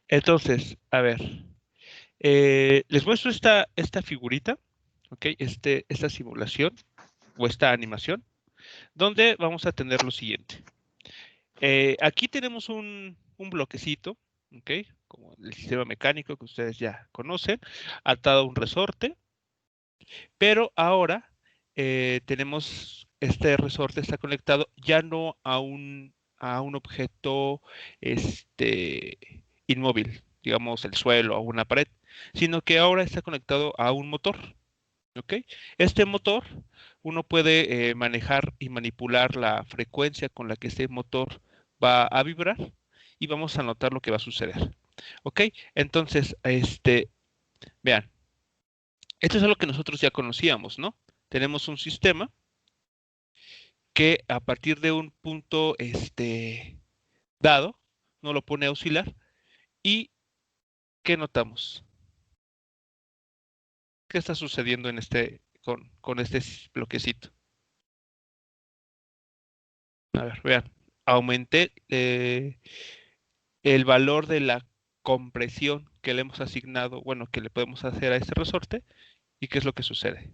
Entonces, a ver, les muestro esta figurita, ¿ok? Esta simulación o esta animación, donde vamos a tener lo siguiente. Aquí tenemos un bloquecito, ¿ok? Como el sistema mecánico que ustedes ya conocen, atado a un resorte, pero ahora tenemos este resorte está conectado ya no a un objeto inmóvil, digamos el suelo o una pared, sino que ahora está conectado a un motor, ¿ok? Este motor, uno puede manejar y manipular la frecuencia con la que este motor va a vibrar y vamos a notar lo que va a suceder, ¿ok? Entonces, vean, esto es algo que nosotros ya conocíamos, ¿no? Tenemos un sistema que a partir de un punto dado, no lo pone a oscilar y ¿qué notamos? ¿Qué está sucediendo con este bloquecito? A ver, vean, aumenté el valor de la compresión que le hemos asignado, bueno, que le podemos hacer a este resorte y qué es lo que sucede.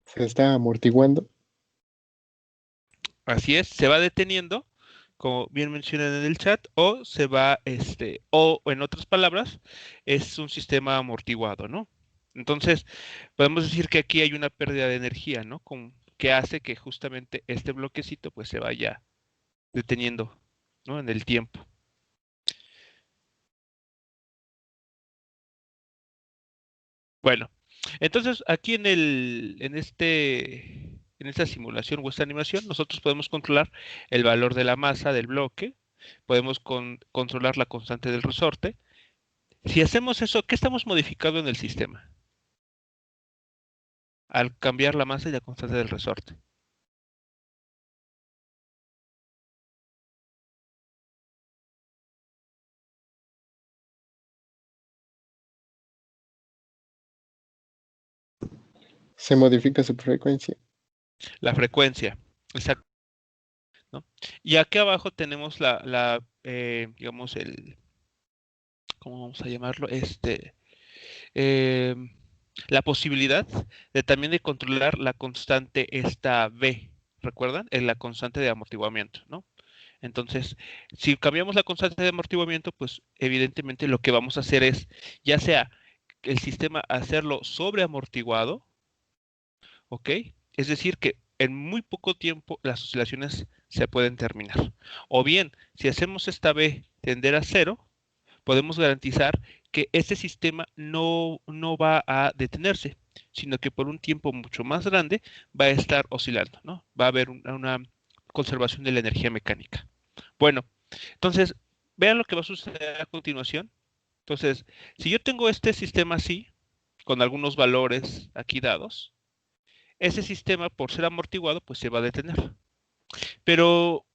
Se está amortiguando. Así es, se va deteniendo, como bien mencionan en el chat, o se va, o en otras palabras, es un sistema amortiguado, ¿no? Entonces, podemos decir que aquí hay una pérdida de energía, ¿no? Que hace que justamente este bloquecito pues se vaya deteniendo, ¿no? En el tiempo. Bueno, entonces aquí en esta simulación o esta animación, nosotros podemos controlar el valor de la masa del bloque, podemos controlar la constante del resorte. Si hacemos eso, ¿qué estamos modificando en el sistema? Al cambiar la masa y la constante del resorte. Se modifica su frecuencia. La frecuencia. Exacto, ¿no? Y aquí abajo tenemos digamos, ¿cómo vamos a llamarlo? Eh, la posibilidad de también de controlar la constante esta B, ¿recuerdan? Es la constante de amortiguamiento, ¿no? Entonces, si cambiamos la constante de amortiguamiento, pues evidentemente lo que vamos a hacer es, ya sea el sistema hacerlo sobreamortiguado, ¿ok? Es decir, que en muy poco tiempo las oscilaciones se pueden terminar. O bien, si hacemos esta B tender a cero, podemos garantizar que este sistema no va a detenerse, sino que por un tiempo mucho más grande va a estar oscilando, ¿no? Va a haber una conservación de la energía mecánica. Bueno, entonces, vean lo que va a suceder a continuación. Entonces, si yo tengo este sistema así, con algunos valores aquí dados, ese sistema, por ser amortiguado, pues se va a detener. Pero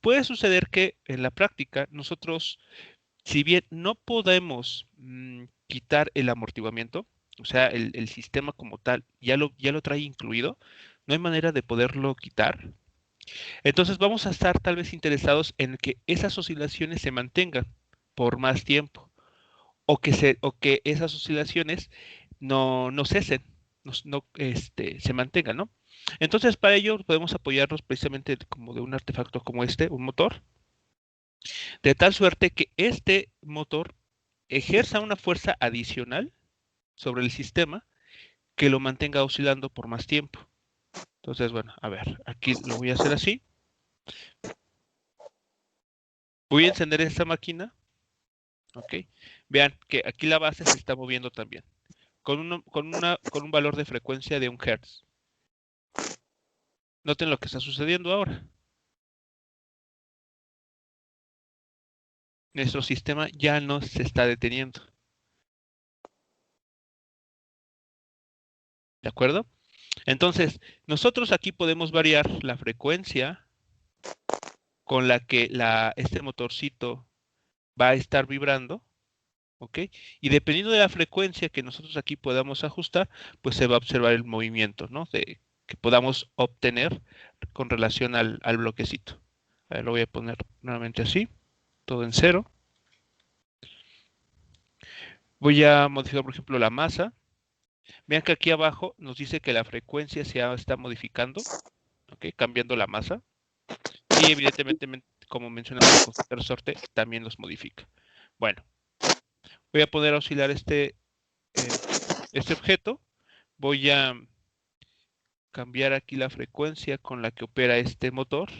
puede suceder que en la práctica nosotros, si bien no podemos quitar el amortiguamiento, o sea, el sistema como tal ya lo trae incluido, no hay manera de poderlo quitar. Entonces vamos a estar tal vez interesados en que esas oscilaciones se mantengan por más tiempo o que esas oscilaciones no cesen, se mantengan, ¿no? Entonces, para ello podemos apoyarnos precisamente como de un artefacto como un motor, de tal suerte que este motor ejerza una fuerza adicional sobre el sistema que lo mantenga oscilando por más tiempo. Entonces, bueno, a ver, aquí lo voy a hacer así. Voy a encender esta máquina, ¿ok? Vean que aquí la base se está moviendo también, con un valor de frecuencia de 1 Hz. Noten lo que está sucediendo ahora. Nuestro sistema ya no se está deteniendo. ¿De acuerdo? Entonces, nosotros aquí podemos variar la frecuencia con la que este motorcito va a estar vibrando, ¿ok? Y dependiendo de la frecuencia que nosotros aquí podamos ajustar, pues se va a observar el movimiento, ¿no? Que podamos obtener con relación al bloquecito. A ver, lo voy a poner nuevamente así, todo en cero. Voy a modificar, por ejemplo, la masa. Vean que aquí abajo nos dice que la frecuencia se está modificando, ¿ok? Cambiando la masa. Y evidentemente, como mencionamos, la constante de resorte también los modifica. Bueno, voy a poner a oscilar este objeto. Voy a cambiar aquí la frecuencia con la que opera este motor.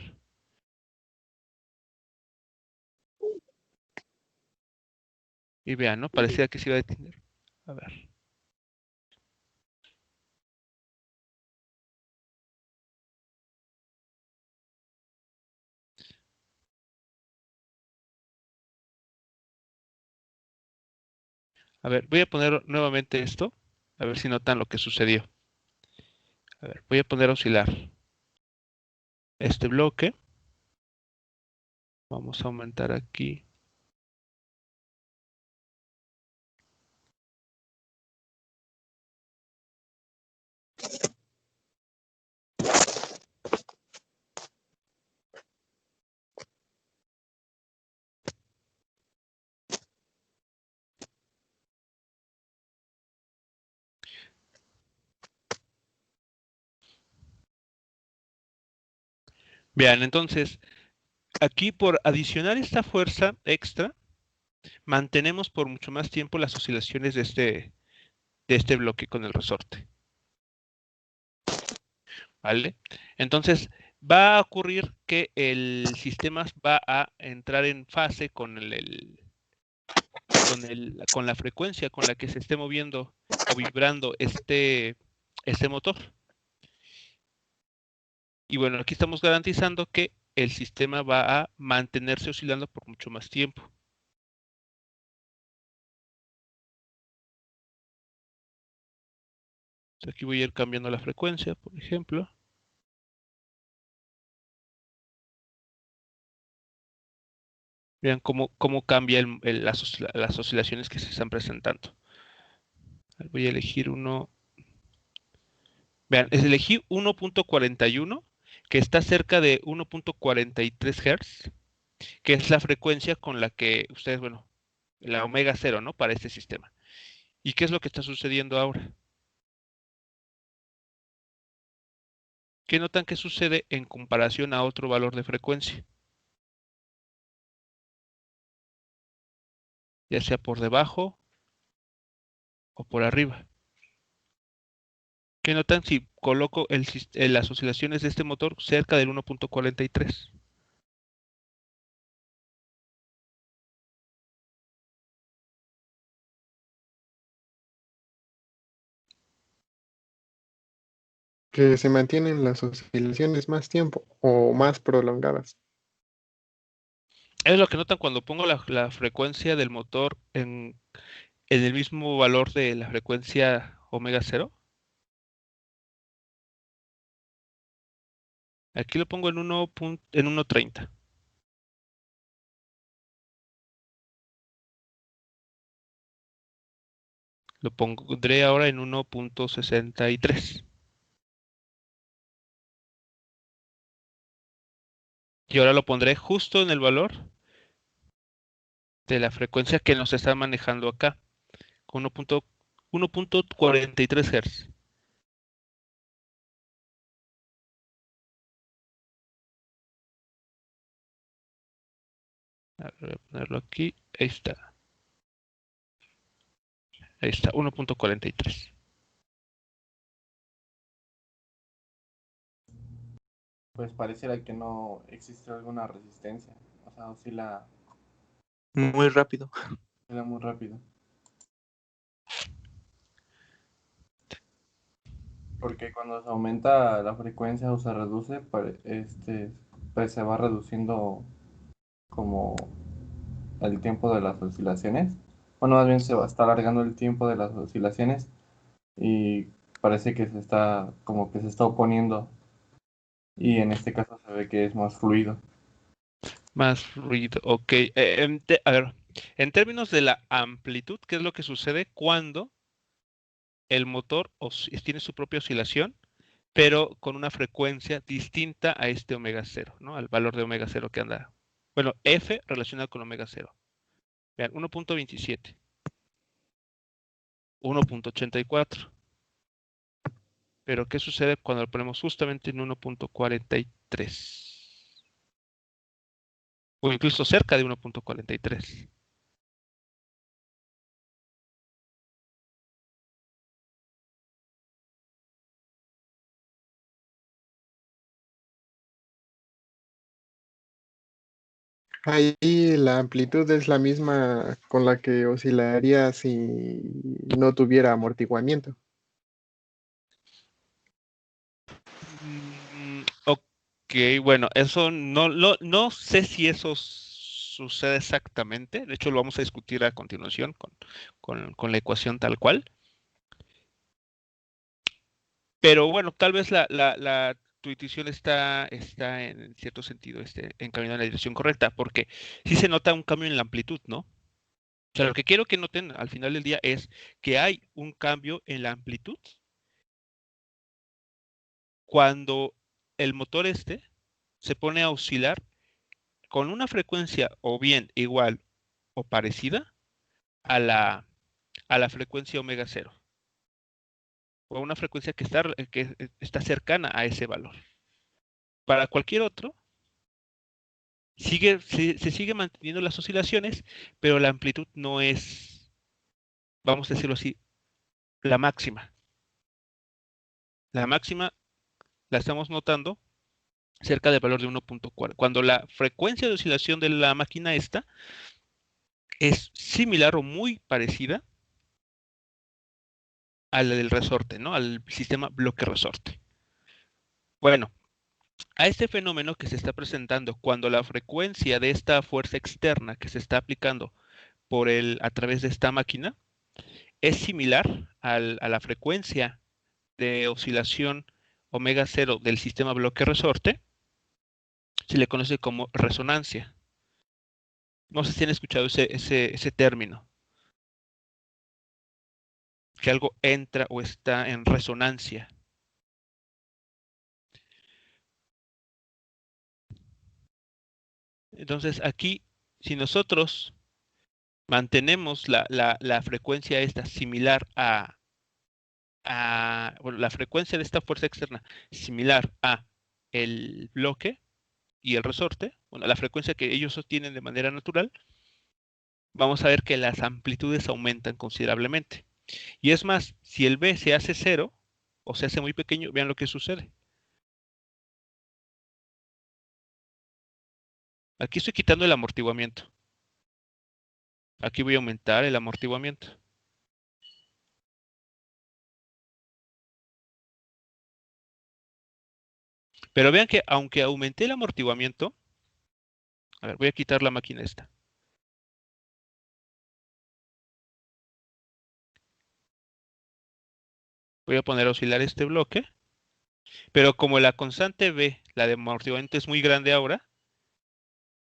Y vean, ¿no? Parecía que se iba a detener. A ver. A ver, voy a poner nuevamente esto. A ver si notan lo que sucedió. A ver, voy a poner a oscilar este bloque. Vamos a aumentar aquí. Vean, entonces, aquí por adicionar esta fuerza extra, mantenemos por mucho más tiempo las oscilaciones de este bloque con el resorte. ¿Vale? Entonces, va a ocurrir que el sistema va a entrar en fase con la frecuencia con la que se esté moviendo o vibrando este motor. Y bueno, aquí estamos garantizando que el sistema va a mantenerse oscilando por mucho más tiempo. Aquí voy a ir cambiando la frecuencia, por ejemplo. Vean cómo cambia las oscilaciones que se están presentando. Voy a elegir uno. Vean, elegí 1.41, que está cerca de 1.43 Hz, que es la frecuencia con la que ustedes, bueno, la omega cero, ¿no? Para este sistema. ¿Y qué es lo que está sucediendo ahora? ¿Qué notan que sucede en comparación a otro valor de frecuencia? Ya sea por debajo o por arriba. ¿Qué notan si coloco las oscilaciones de este motor cerca del 1.43? Que se mantienen las oscilaciones más tiempo o más prolongadas. Es lo que notan cuando pongo la frecuencia del motor en el mismo valor de la frecuencia omega cero. Aquí lo pongo en 1.30. Lo pondré ahora en 1.63. Y ahora lo pondré justo en el valor de la frecuencia que nos está manejando acá, con 1.43 Hz. A ver, voy a ponerlo aquí. Ahí está. Ahí está, 1.43. Pues pareciera que no existe alguna resistencia. O sea, Muy rápido. oscila muy rápido. Porque cuando se aumenta la frecuencia o se reduce, pues se va reduciendo como el tiempo de las oscilaciones. Bueno, más bien se va a estar alargando el tiempo de las oscilaciones y parece que como que se está oponiendo y en este caso se ve que es más fluido. Más ruido, ok. A ver, en términos de la amplitud, ¿qué es lo que sucede cuando el motor tiene su propia oscilación, pero con una frecuencia distinta a este omega cero, ¿no? Al valor de omega cero que anda. Bueno, F relacionado con omega cero. Vean, 1.27, 1.84. Pero ¿qué sucede cuando lo ponemos justamente en 1.43? O incluso cerca de 1.43. Ahí la amplitud es la misma con la que oscilaría si no tuviera amortiguamiento. Ok, bueno, eso no sé si eso sucede exactamente. De hecho, lo vamos a discutir a continuación con la ecuación tal cual. Pero bueno, tal vez tu intuición está en cierto sentido encaminada en la dirección correcta, porque sí se nota un cambio en la amplitud, ¿no? O sea, lo que quiero que noten al final del día es que hay un cambio en la amplitud cuando el motor se pone a oscilar con una frecuencia o bien igual o parecida a la frecuencia omega cero, o a una frecuencia que está cercana a ese valor. Para cualquier otro, se sigue manteniendo las oscilaciones, pero la amplitud no es, vamos a decirlo así, la máxima. La máxima la estamos notando cerca del valor de 1.4. Cuando la frecuencia de oscilación de la máquina esta es similar o muy parecida a la del resorte, ¿no? Al sistema bloque resorte. Bueno, a este fenómeno que se está presentando cuando la frecuencia de esta fuerza externa que se está aplicando a través de esta máquina es similar a la frecuencia de oscilación omega cero del sistema bloque resorte, se le conoce como resonancia. No sé si han escuchado ese término, que algo entra o está en resonancia. Entonces aquí, si nosotros mantenemos la frecuencia esta similar bueno, la frecuencia de esta fuerza externa similar a el bloque y el resorte, bueno, la frecuencia que ellos sostienen de manera natural, vamos a ver que las amplitudes aumentan considerablemente. Y es más, si el B se hace cero o se hace muy pequeño, vean lo que sucede. Aquí estoy quitando el amortiguamiento. Aquí voy a aumentar el amortiguamiento. Pero vean que aunque aumenté el amortiguamiento, a ver, voy a quitar la máquina esta. Voy a poner a oscilar este bloque. Pero como la constante B, la de amortiguamiento, es muy grande ahora,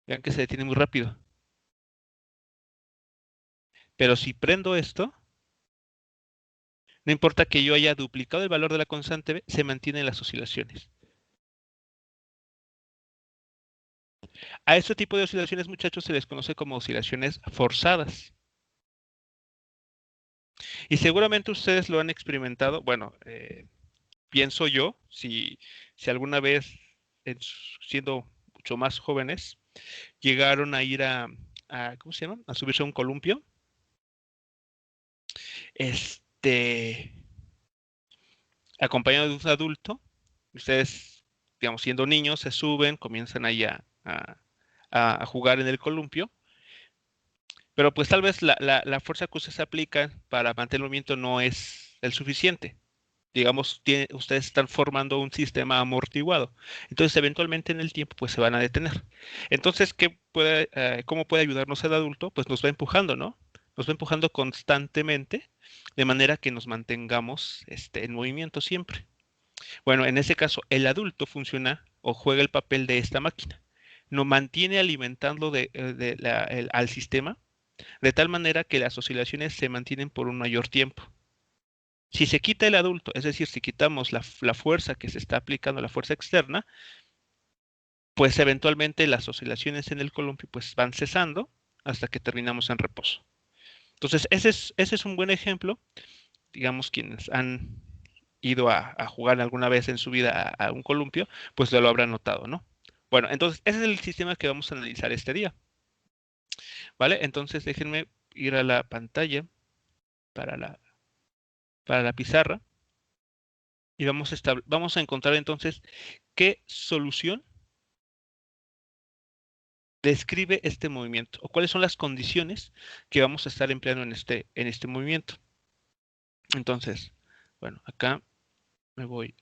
vean que se detiene muy rápido. Pero si prendo esto, no importa que yo haya duplicado el valor de la constante B, se mantienen las oscilaciones. A este tipo de oscilaciones, muchachos, se les conoce como oscilaciones forzadas. Y seguramente ustedes lo han experimentado. Bueno, pienso yo, si alguna vez, siendo mucho más jóvenes, llegaron a ir ¿cómo se llama? A subirse a un columpio. Acompañado de un adulto, ustedes, digamos, siendo niños, se suben, comienzan ahí a jugar en el columpio, pero pues tal vez la fuerza que ustedes aplican para mantener el movimiento no es el suficiente. Digamos, ustedes están formando un sistema amortiguado. Entonces, eventualmente en el tiempo, pues se van a detener. Entonces, ¿cómo puede ayudarnos el adulto? Pues nos va empujando, ¿no? Nos va empujando constantemente, de manera que nos mantengamos en movimiento siempre. Bueno, en ese caso, el adulto funciona o juega el papel de esta máquina. nos mantiene alimentando al sistema, de tal manera que las oscilaciones se mantienen por un mayor tiempo. Si se quita el adulto, es decir, si quitamos la fuerza que se está aplicando, la fuerza externa, pues eventualmente las oscilaciones en el columpio pues van cesando hasta que terminamos en reposo. Entonces, ese es un buen ejemplo. Digamos, quienes han ido a jugar alguna vez en su vida a un columpio, pues lo habrán notado, ¿no? Bueno, entonces, ese es el sistema que vamos a analizar este día. ¿Vale? Entonces, déjenme ir a la pantalla para la pizarra y vamos a encontrar entonces qué solución describe este movimiento o cuáles son las condiciones que vamos a estar empleando en este movimiento. Entonces, bueno, acá me voy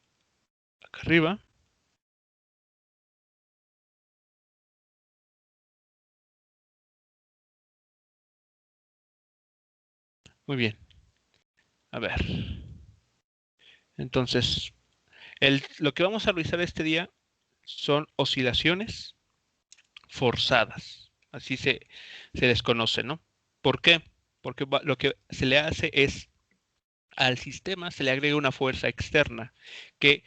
acá arriba. Muy bien. A ver. Entonces, lo que vamos a revisar este día son oscilaciones forzadas. Así se les conoce, ¿no? ¿Por qué? Porque lo que se le hace es al sistema se le agrega una fuerza externa que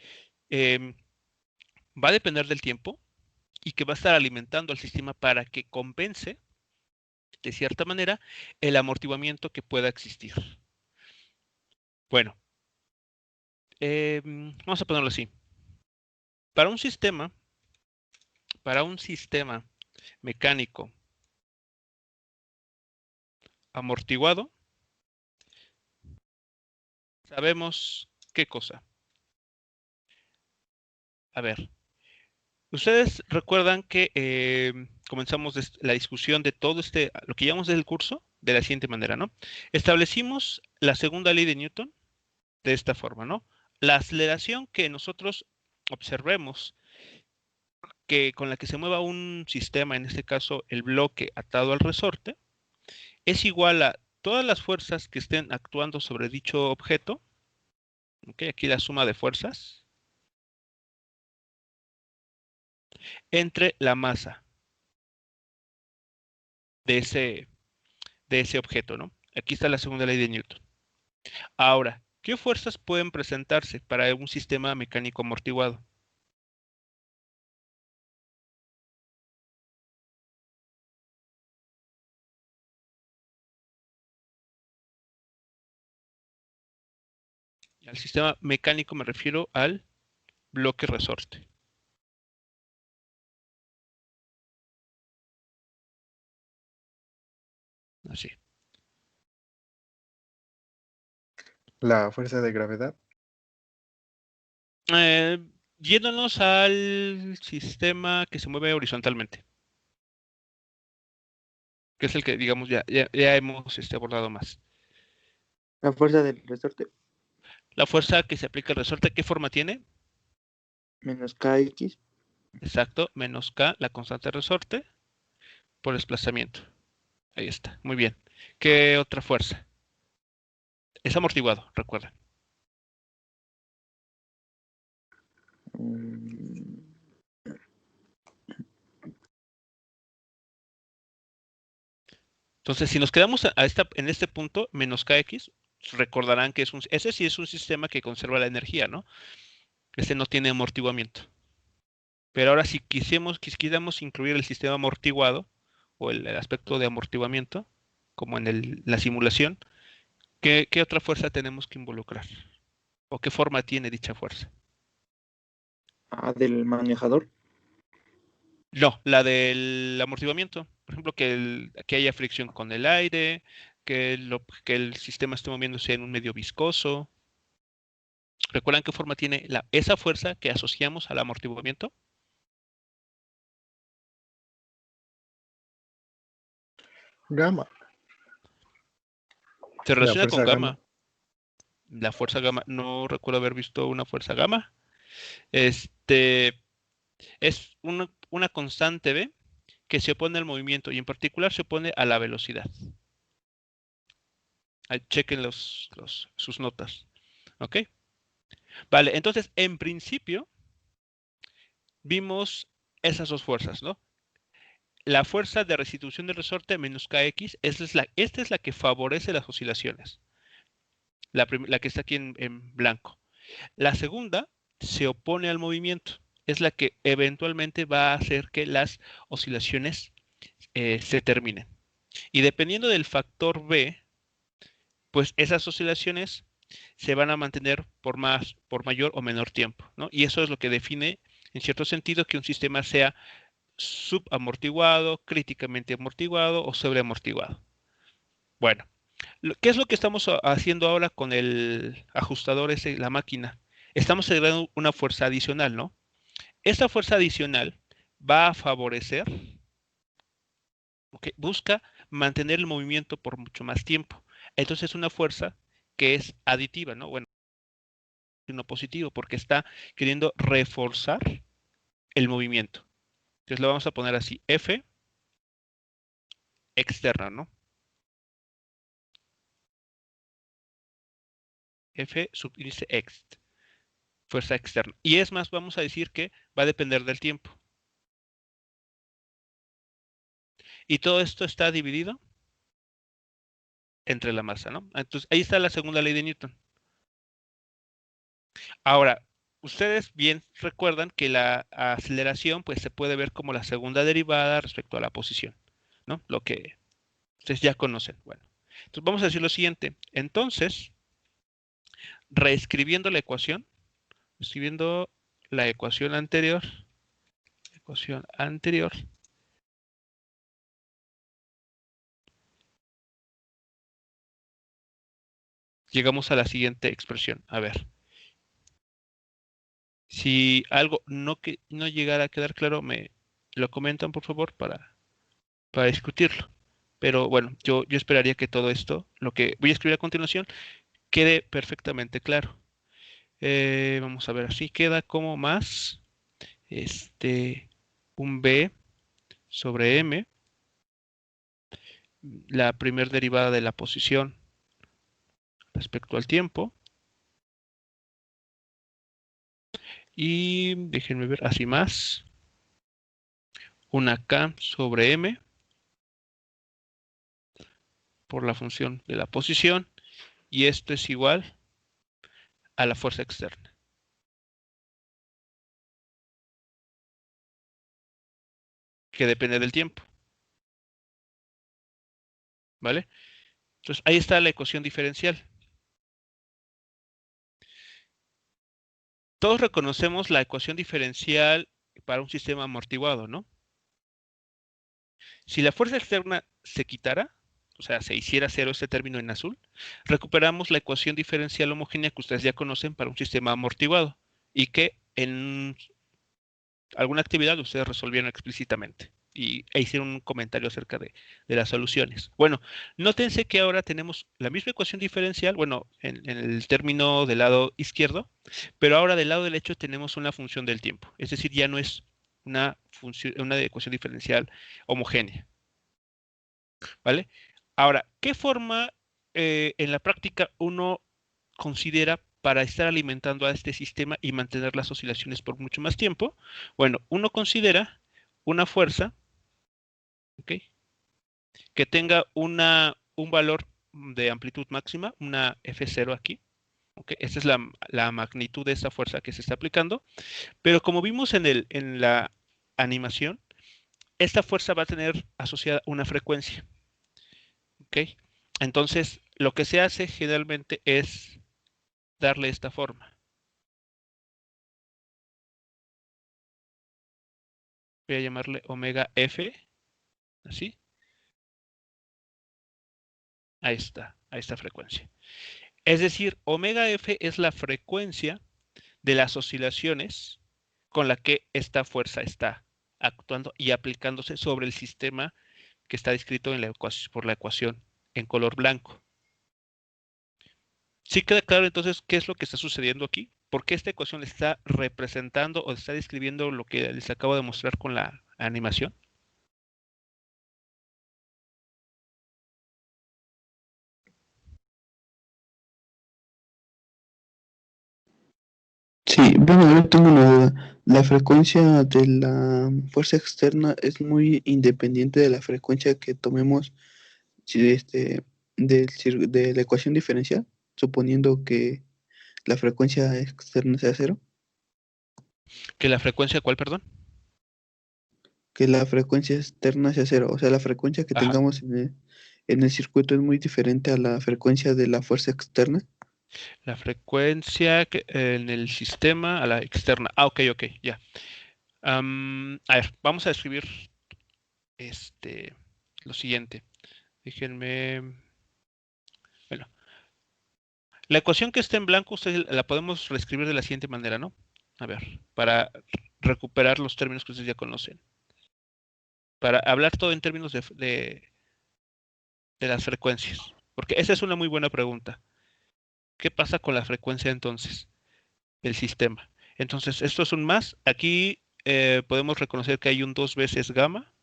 va a depender del tiempo y que va a estar alimentando al sistema para que compense, de cierta manera, el amortiguamiento que pueda existir. Bueno, vamos a ponerlo así. Para un sistema mecánico amortiguado, sabemos qué cosa. A ver, ustedes recuerdan que comenzamos la discusión de todo lo que llamamos del curso, de la siguiente manera, ¿no? Establecimos la segunda ley de Newton de esta forma, ¿no? La aceleración que nosotros observemos con la que se mueva un sistema, en este caso el bloque atado al resorte, es igual a todas las fuerzas que estén actuando sobre dicho objeto, ¿ok? Aquí la suma de fuerzas, entre la masa de ese objeto, ¿no? Aquí está la segunda ley de Newton. Ahora, ¿qué fuerzas pueden presentarse para un sistema mecánico amortiguado? Al sistema mecánico me refiero al bloque resorte. Así. La fuerza de gravedad. Yéndonos al sistema que se mueve horizontalmente, que es el que, digamos, ya hemos abordado más. La fuerza del resorte. La fuerza que se aplica al resorte, ¿qué forma tiene? Menos KX. Exacto, menos K, la constante de resorte, por desplazamiento. Ahí está, muy bien. ¿Qué otra fuerza? Es amortiguado, recuerda. Entonces, si nos quedamos en este punto, menos KX, recordarán que ese sí es un sistema que conserva la energía, ¿no? Ese no tiene amortiguamiento. Pero ahora, si quisiéramos incluir el sistema amortiguado o el aspecto de amortiguamiento, como en la simulación, ¿qué otra fuerza tenemos que involucrar? ¿O qué forma tiene dicha fuerza? Del manejador. No, la del amortiguamiento. Por ejemplo, que haya fricción con el aire, que el sistema esté moviéndose en un medio viscoso. ¿Recuerdan qué forma tiene esa fuerza que asociamos al amortiguamiento? Gamma. Se La relaciona con fuerza gamma. gamma. La fuerza gamma, no recuerdo haber visto una fuerza gamma. Es una constante B que se opone al movimiento y en particular se opone a la velocidad. Ahí chequen sus notas. ¿Ok? Vale, entonces en principio vimos esas dos fuerzas, ¿no? la fuerza de restitución del resorte menos Kx, esta es la que favorece las oscilaciones. La que está aquí en blanco. La segunda se opone al movimiento. Es la que eventualmente va a hacer que las oscilaciones se terminen. Y dependiendo del factor B, pues esas oscilaciones se van a mantener por mayor o menor tiempo, ¿no? Y eso es lo que define, en cierto sentido, que un sistema sea subamortiguado, críticamente amortiguado o sobreamortiguado. Bueno, ¿qué es lo que estamos haciendo ahora con el ajustador la máquina? Estamos agregando una fuerza adicional, ¿no? Esta fuerza adicional va a favorecer, ¿okay? Busca mantener el movimiento por mucho más tiempo. Entonces es una fuerza que es aditiva, ¿no? Bueno, no positivo, porque está queriendo reforzar el movimiento. Entonces lo vamos a poner así, F externa, ¿no? F subíndice ext, fuerza externa. Y es más, vamos a decir que va a depender del tiempo. Y todo esto está dividido entre la masa, ¿no? Entonces ahí está la segunda ley de Newton. Ahora, ustedes bien recuerdan que la aceleración pues se puede ver como la segunda derivada respecto a la posición, ¿no? Lo que ustedes ya conocen. Bueno, entonces vamos a decir lo siguiente. Entonces, reescribiendo la ecuación, escribiendo la ecuación anterior, llegamos a la siguiente expresión. A ver, si algo no llegara a quedar claro, me lo comentan por favor para discutirlo. Pero bueno, yo esperaría que todo esto, lo que voy a escribir a continuación, quede perfectamente claro. Vamos a ver, así queda como más un B sobre M, la primer derivada de la posición respecto al tiempo. Y déjenme ver, así más, una K sobre M por la función de la posición. Y esto es igual a la fuerza externa, que depende del tiempo. ¿Vale? Entonces, ahí está la ecuación diferencial. Todos reconocemos la ecuación diferencial para un sistema amortiguado, ¿no? Si la fuerza externa se quitara, o sea, se hiciera cero este término en azul, recuperamos la ecuación diferencial homogénea que ustedes ya conocen para un sistema amortiguado y que en alguna actividad ustedes resolvieron explícitamente e hicieron un comentario acerca de las soluciones. Bueno, nótense que ahora tenemos la misma ecuación diferencial, bueno, en el término del lado izquierdo, pero ahora del lado derecho tenemos una función del tiempo. Es decir, ya no es una ecuación diferencial homogénea. ¿Vale? Ahora, ¿qué forma en la práctica uno considera para estar alimentando a este sistema y mantener las oscilaciones por mucho más tiempo? Bueno, uno considera una fuerza, ¿ok?, que tenga un valor de amplitud máxima, una F0 aquí. ¿Ok? Esta es la magnitud de esa fuerza que se está aplicando. Pero como vimos en la animación, esta fuerza va a tener asociada una frecuencia. ¿Ok? Entonces, lo que se hace generalmente es darle esta forma. Voy a llamarle omega F, así. A esta frecuencia. Es decir, omega F es la frecuencia de las oscilaciones con la que esta fuerza está actuando y aplicándose sobre el sistema que está descrito por la ecuación en color blanco. ¿Sí queda claro entonces qué es lo que está sucediendo aquí? ¿Por qué esta ecuación está representando o está describiendo lo que les acabo de mostrar con la animación? Sí, bueno, yo tengo una duda. La frecuencia de la fuerza externa es muy independiente de la frecuencia que tomemos si de la ecuación diferencial, suponiendo que la frecuencia externa sea cero, ¿Que la frecuencia cuál, perdón? que la frecuencia externa sea cero. O sea, la frecuencia que Ajá. tengamos en el circuito es muy diferente a la frecuencia de la fuerza externa. La frecuencia en el sistema a la externa. Ah, ok, ok, ya. A ver, vamos a escribir este, lo siguiente. Déjenme. Bueno, la ecuación que está en blanco, ustedes la podemos reescribir de la siguiente manera, ¿no? A ver, para recuperar los términos que ustedes ya conocen. Para hablar todo en términos de las frecuencias. Porque esa es una muy buena pregunta. ¿Qué pasa con la frecuencia entonces del sistema? Entonces, esto es un más. Aquí podemos reconocer que hay un 2 veces gamma,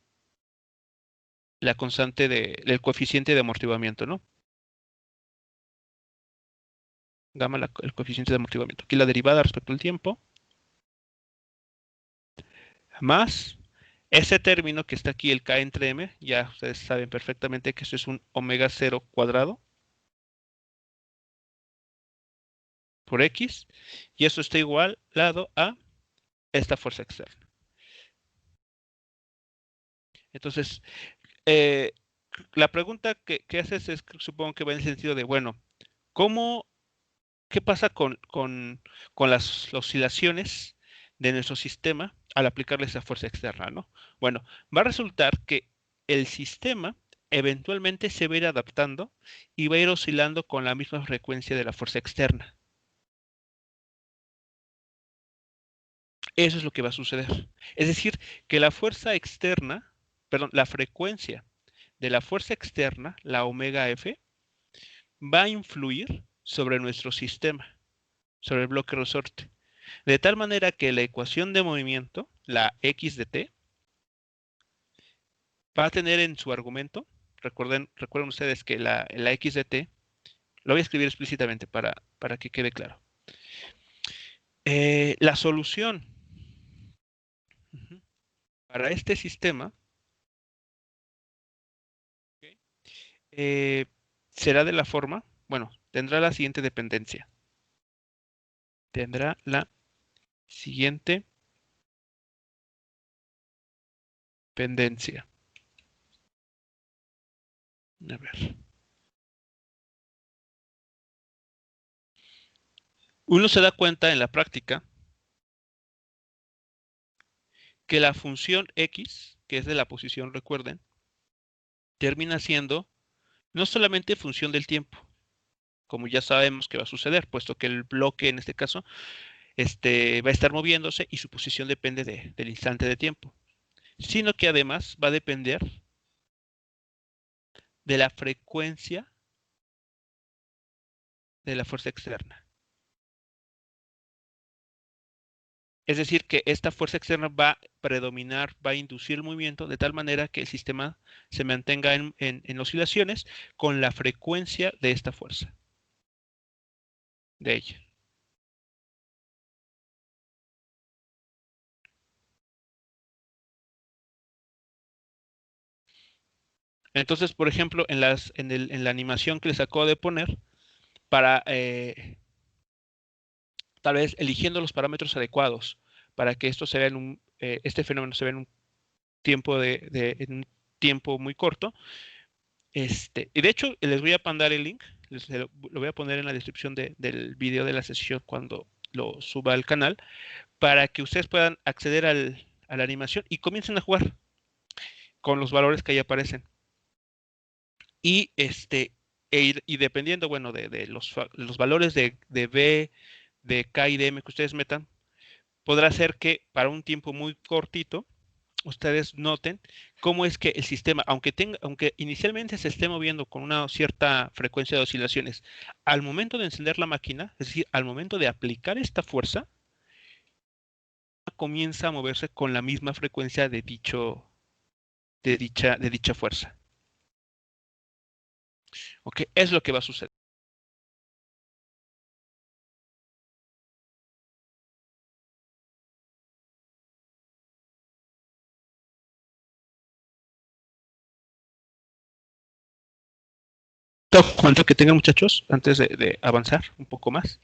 la constante del coeficiente de amortiguamiento, ¿no? Gamma, el coeficiente de amortiguamiento. Aquí la derivada respecto al tiempo, más ese término que está aquí, el K entre M, ya ustedes saben perfectamente que eso es un omega 0 cuadrado por X, y eso está igualado a esta fuerza externa. Entonces, eh, la pregunta que haces es, supongo que va en el sentido de, bueno, ¿cómo, qué pasa con las oscilaciones de nuestro sistema al aplicarle esa fuerza externa, ¿no? Bueno, va a resultar que el sistema eventualmente se va a ir adaptando y va a ir oscilando con la misma frecuencia de la fuerza externa. Eso es lo que va a suceder. Es decir, que la fuerza externa, perdón, la frecuencia de la fuerza externa, la omega F, va a influir sobre nuestro sistema, sobre el bloque resorte. De tal manera que la ecuación de movimiento, la x de t, va a tener en su argumento, recuerden ustedes que la x de t, lo voy a escribir explícitamente para que quede claro. La solución para este sistema eh, será de la forma, bueno, tendrá la siguiente dependencia. Tendrá la siguiente dependencia. A ver. Uno se da cuenta en la práctica que la función x, que es de la posición, recuerden, termina siendo no solamente función del tiempo, como ya sabemos que va a suceder, puesto que el bloque en este caso va a estar moviéndose y su posición depende del instante de tiempo, sino que además va a depender de la frecuencia de la fuerza externa. Es decir, que esta fuerza externa va a predominar, va a inducir el movimiento de tal manera que el sistema se mantenga en oscilaciones con la frecuencia de esta fuerza, de ella. Entonces, por ejemplo, en la animación que les acabo de poner, para tal vez eligiendo los parámetros adecuados para que esto se vea este fenómeno se vea en un tiempo en un tiempo muy corto. Y de hecho, les voy a mandar el link, lo voy a poner en la descripción del video de la sesión cuando lo suba al canal, para que ustedes puedan acceder a la animación y comiencen a jugar con los valores que ahí aparecen. Y y dependiendo, bueno, de los valores de B, de K y de M que ustedes metan, podrá ser que para un tiempo muy cortito ustedes noten cómo es que el sistema, aunque inicialmente se esté moviendo con una cierta frecuencia de oscilaciones, al momento de encender la máquina, es decir, al momento de aplicar esta fuerza, comienza a moverse con la misma frecuencia de dicha fuerza. ¿Ok? Es lo que va a suceder. ¿Cuánto que tengan, muchachos, antes de avanzar un poco más?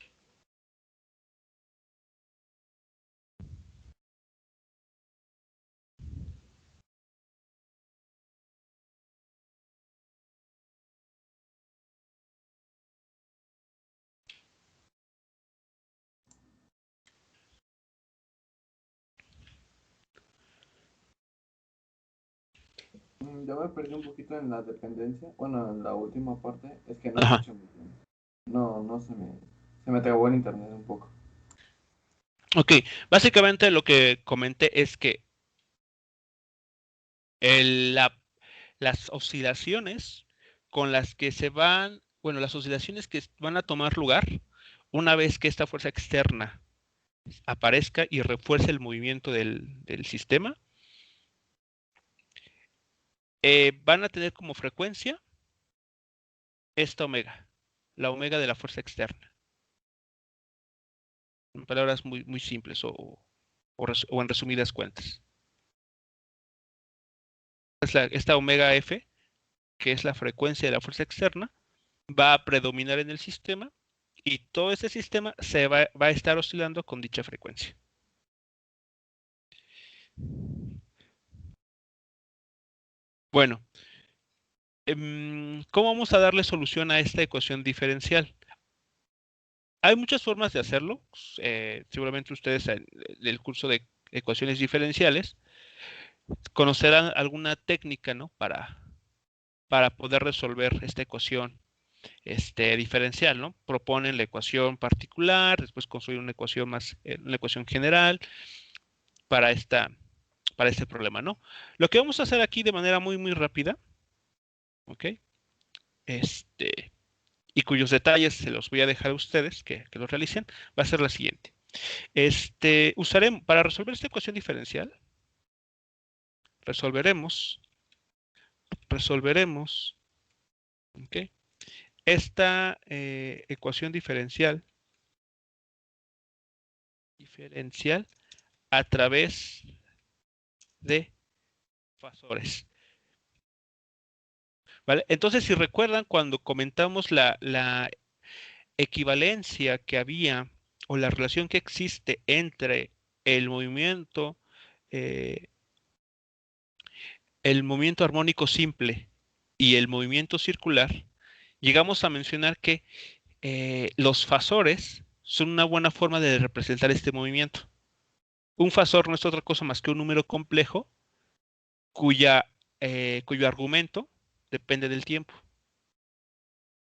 Yo me perdí un poquito en la dependencia. Bueno, en la última parte es que no Ajá. escuché muy bien. No se me trabó el internet un poco. Ok, básicamente lo que comenté es que las oscilaciones con las que se van, bueno, las oscilaciones que van a tomar lugar una vez que esta fuerza externa aparezca y refuerce el movimiento del sistema, van a tener como frecuencia esta omega, la omega de la fuerza externa. En palabras muy, muy simples o en resumidas cuentas. Esta omega F, que es la frecuencia de la fuerza externa, va a predominar en el sistema y todo ese sistema va a estar oscilando con dicha frecuencia. Bueno, ¿cómo vamos a darle solución a esta ecuación diferencial? Hay muchas formas de hacerlo. Seguramente ustedes en el curso de ecuaciones diferenciales conocerán alguna técnica, ¿no? Para poder resolver esta ecuación diferencial, ¿no? Proponen la ecuación particular, después construyen una ecuación general para este problema, ¿no? Lo que vamos a hacer aquí de manera muy, muy rápida, ¿ok? Y cuyos detalles se los voy a dejar a ustedes que lo realicen, va a ser la siguiente. Usaremos, para resolver esta ecuación diferencial, resolveremos, ¿ok? Esta ecuación diferencial a través de fasores. ¿Vale? Entonces, si recuerdan, cuando comentamos la equivalencia que había o la relación que existe entre el movimiento armónico simple y el movimiento circular, llegamos a mencionar que los fasores son una buena forma de representar este movimiento. Un fasor no es otra cosa más que un número complejo cuyo argumento depende del tiempo.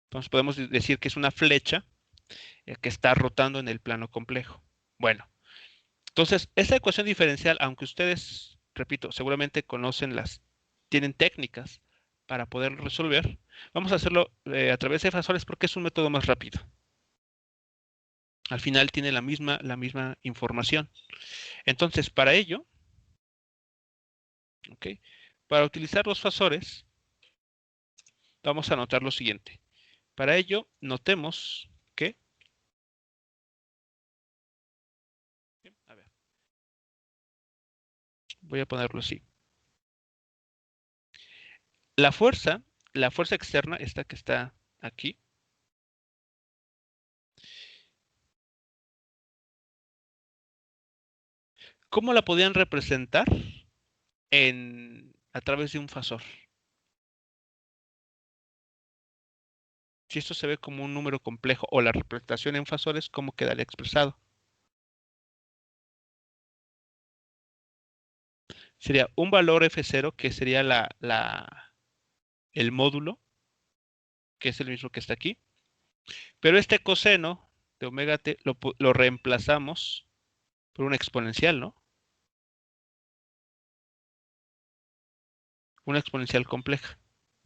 Entonces podemos decir que es una flecha que está rotando en el plano complejo. Bueno, entonces esta ecuación diferencial, aunque ustedes, repito, seguramente tienen técnicas para poder resolver, vamos a hacerlo a través de fasores porque es un método más rápido. Al final tiene la misma información. Entonces, para ello, ¿ok? Para utilizar los fasores, vamos a notar lo siguiente. Para ello, notemos que, a ver, voy a ponerlo así. La fuerza externa, esta que está aquí, ¿cómo la podían representar a través de un fasor? Si esto se ve como un número complejo o la representación en fasores, ¿cómo quedaría expresado? Sería un valor F0, que sería el módulo, que es el mismo que está aquí. Pero este coseno de omega t lo reemplazamos por una exponencial, ¿no? Una exponencial compleja,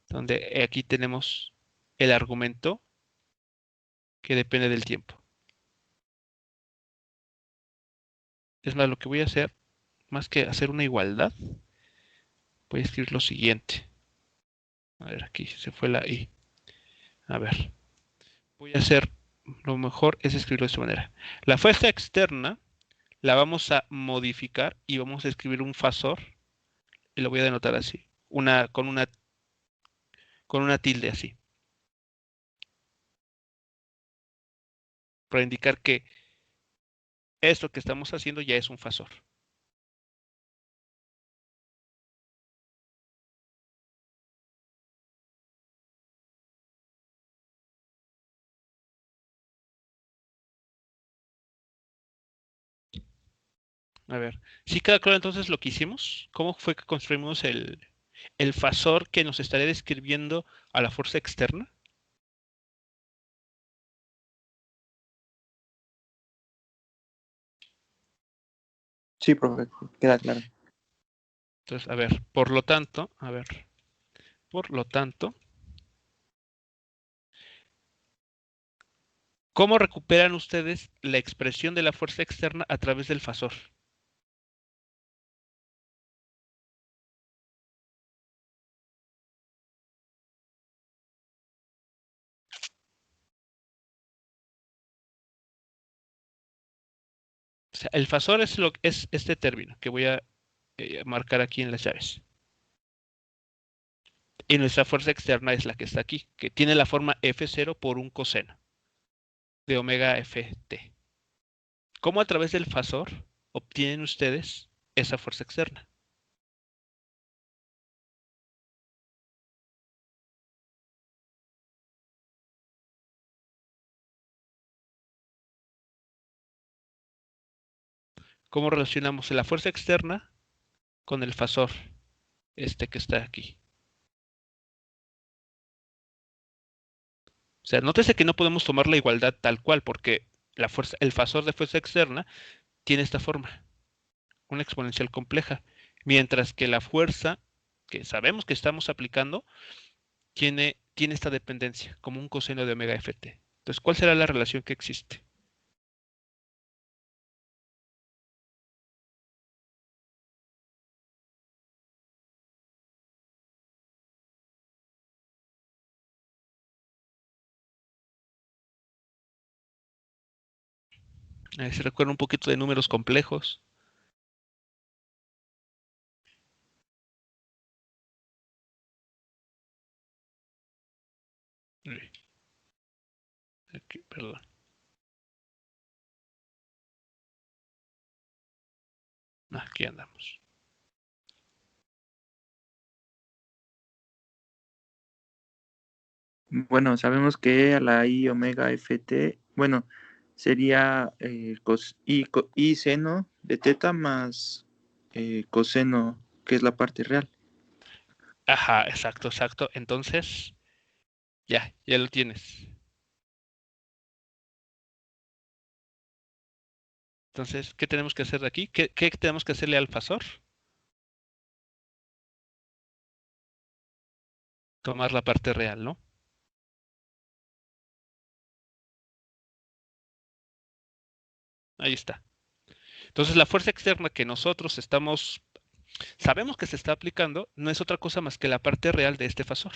donde aquí tenemos el argumento que depende del tiempo. Es más, lo que voy a hacer, más que hacer una igualdad, voy a escribir lo siguiente. A ver, aquí se fue la I. A ver, voy a hacer, lo mejor es escribirlo de esta manera. La fuerza externa la vamos a modificar y vamos a escribir un fasor y lo voy a denotar así, con una tilde así. para indicar que esto que estamos haciendo ya es un fasor. A ver, ¿sí queda claro entonces lo que hicimos? ¿Cómo fue que construimos el fasor que nos estaría describiendo a la fuerza externa? Sí, profe, queda claro. Entonces, a ver, por lo tanto, ¿cómo recuperan ustedes la expresión de la fuerza externa a través del fasor? O sea, el fasor es este término que voy a marcar aquí en las llaves. Y nuestra fuerza externa es la que está aquí, que tiene la forma F0 por un coseno de omega Ft. ¿Cómo a través del fasor obtienen ustedes esa fuerza externa? ¿Cómo relacionamos la fuerza externa con el fasor este que está aquí? O sea, nótese que no podemos tomar la igualdad tal cual, porque el fasor de fuerza externa tiene esta forma, una exponencial compleja, mientras que la fuerza que sabemos que estamos aplicando tiene esta dependencia, como un coseno de omega ft. Entonces, ¿cuál será la relación que existe? Se recuerda un poquito de números complejos. Aquí, perdón. Aquí andamos. Bueno, sabemos que a la I omega ft, bueno, sería I seno de teta más coseno, que es la parte real. Ajá, exacto, exacto. Entonces, ya lo tienes. Entonces, ¿qué tenemos que hacer de aquí? ¿Qué tenemos que hacerle al fasor? Tomar la parte real, ¿no? Ahí está. Entonces, la fuerza externa que nosotros sabemos que se está aplicando, no es otra cosa más que la parte real de este fasor.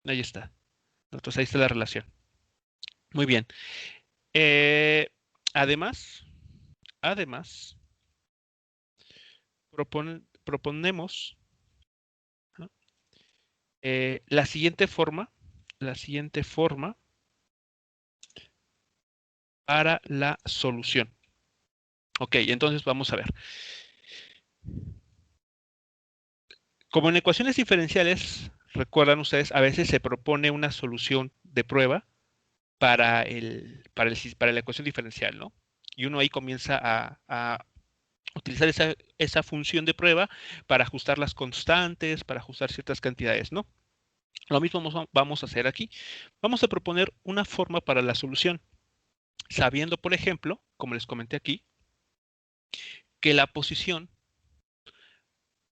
Ahí está. Entonces, ahí está la relación. Muy bien. Eh, además, proponemos, ¿no? La siguiente forma para la solución. Ok, entonces vamos a ver. Como en ecuaciones diferenciales, recuerdan ustedes, a veces se propone una solución de prueba para la ecuación diferencial, ¿no? Y uno ahí comienza a utilizar esa función de prueba para ajustar las constantes, para ajustar ciertas cantidades, ¿no? Lo mismo vamos a hacer aquí. Vamos a proponer una forma para la solución, sabiendo, por ejemplo, como les comenté aquí, que la posición,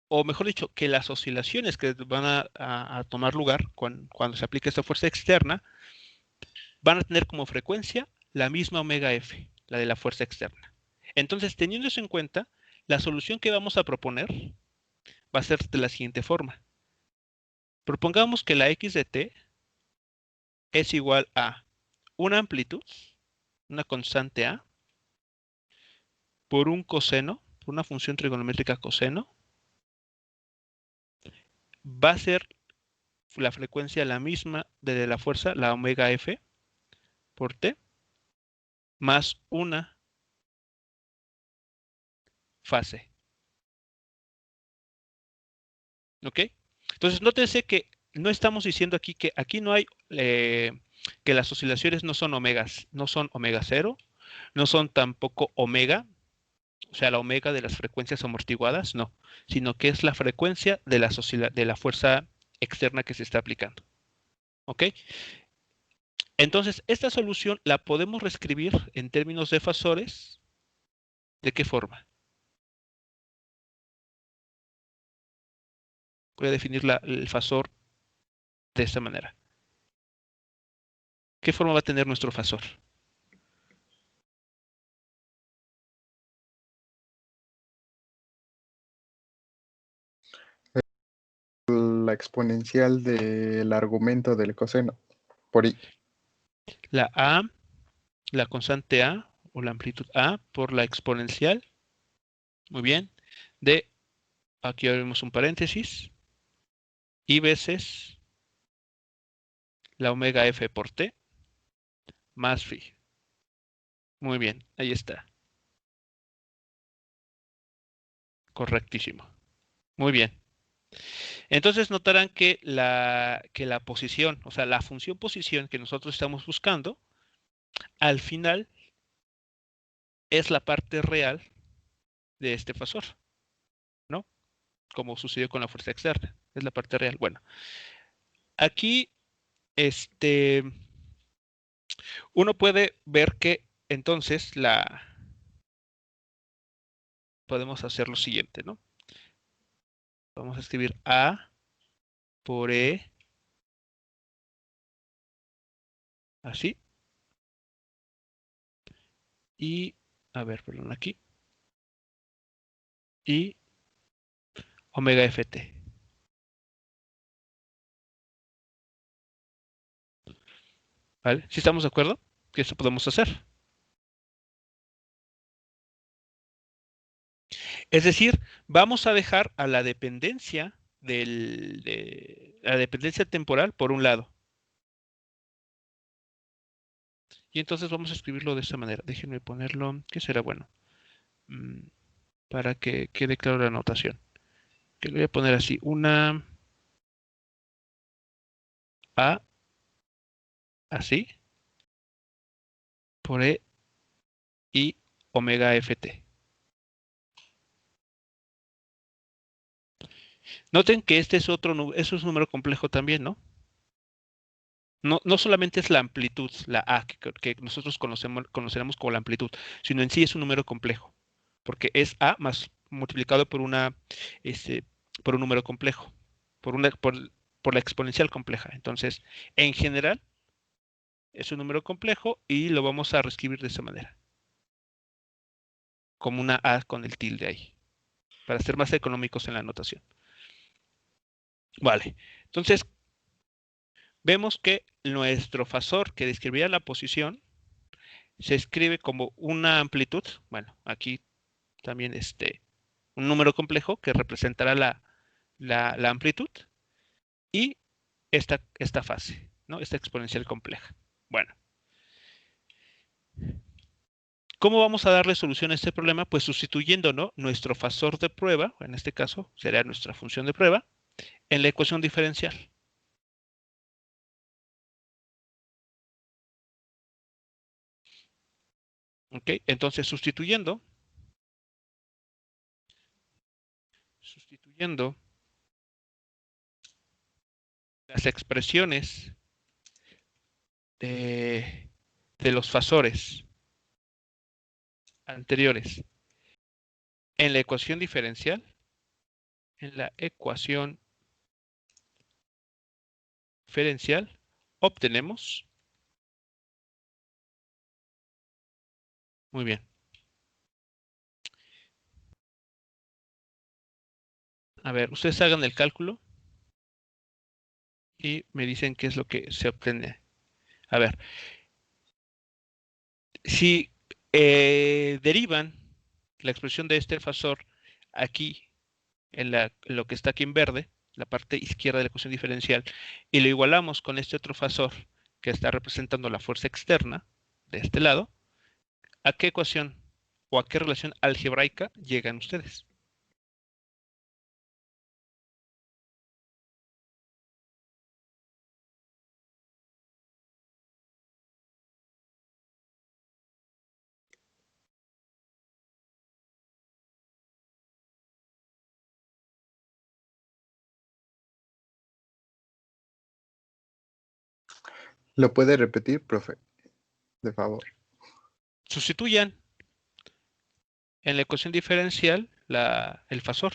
o mejor dicho, que las oscilaciones que van a tomar lugar cuando se aplique esta fuerza externa, van a tener como frecuencia la misma omega f, la de la fuerza externa. Entonces, teniendo eso en cuenta, la solución que vamos a proponer va a ser de la siguiente forma. Propongamos que la x de t es igual a una amplitud, una constante a, por un coseno, por una función trigonométrica coseno, va a ser la frecuencia la misma de la fuerza, la omega F por T, más una fase. ¿Ok? Entonces, nótense que no estamos diciendo aquí que aquí no hay, que las oscilaciones no son omegas, no son omega 0, no son tampoco omega, o sea, la omega de las frecuencias amortiguadas, no, sino que es la frecuencia de la fuerza externa que se está aplicando. ¿Ok? Entonces, esta solución la podemos reescribir en términos de fasores. ¿De qué forma? Voy a definir el fasor de esta manera. ¿Qué forma va a tener nuestro fasor? La exponencial del argumento del coseno, por i. La A, la constante A o la amplitud A por la exponencial, muy bien, de, aquí abrimos un paréntesis, y veces la omega F por T más phi. Muy bien, ahí está. Correctísimo. Muy bien. Entonces notarán que la posición, o sea, la función posición que nosotros estamos buscando, al final es la parte real de este fasor, ¿no? Como sucedió con la fuerza externa. Es la parte real. Bueno, aquí uno puede ver que entonces podemos hacer lo siguiente, ¿no? Vamos a escribir A por E, así. Y, a ver, perdón, aquí. Y omega ft. ¿Vale? ¿Sí estamos de acuerdo? Que eso podemos hacer. Es decir, vamos a dejar a la dependencia la dependencia temporal por un lado. Y entonces vamos a escribirlo de esta manera. Déjenme ponerlo, ¿qué será bueno? Para que quede claro la notación. Que lo voy a poner así, una A, así, por E y omega ft. Noten que este es eso es un número complejo también, ¿no? No solamente es la amplitud, la A, que nosotros conoceremos como la amplitud, sino en sí es un número complejo, porque es A más multiplicado por un número complejo, por la exponencial compleja. Entonces, en general, es un número complejo y lo vamos a reescribir de esa manera, como una A con el tilde ahí, para ser más económicos en la notación. Vale, entonces, vemos que nuestro fasor que describía la posición se escribe como una amplitud, bueno, aquí también un número complejo que representará la amplitud y esta fase, ¿no? Esta exponencial compleja. Bueno, ¿cómo vamos a darle solución a este problema? Pues sustituyendo, ¿no?, nuestro fasor de prueba, en este caso sería nuestra función de prueba, en la ecuación diferencial. ¿Ok? Entonces, sustituyendo las expresiones de los fasores anteriores en la ecuación diferencial, obtenemos, muy bien, a ver, ustedes hagan el cálculo y me dicen qué es lo que se obtiene. A ver, si derivan la expresión de este fasor aquí, en lo que está aquí en verde, la parte izquierda de la ecuación diferencial, y lo igualamos con este otro fasor que está representando la fuerza externa de este lado, ¿a qué ecuación o a qué relación algebraica llegan ustedes? ¿Lo puede repetir, profe? De favor. Sustituyan en la ecuación diferencial el fasor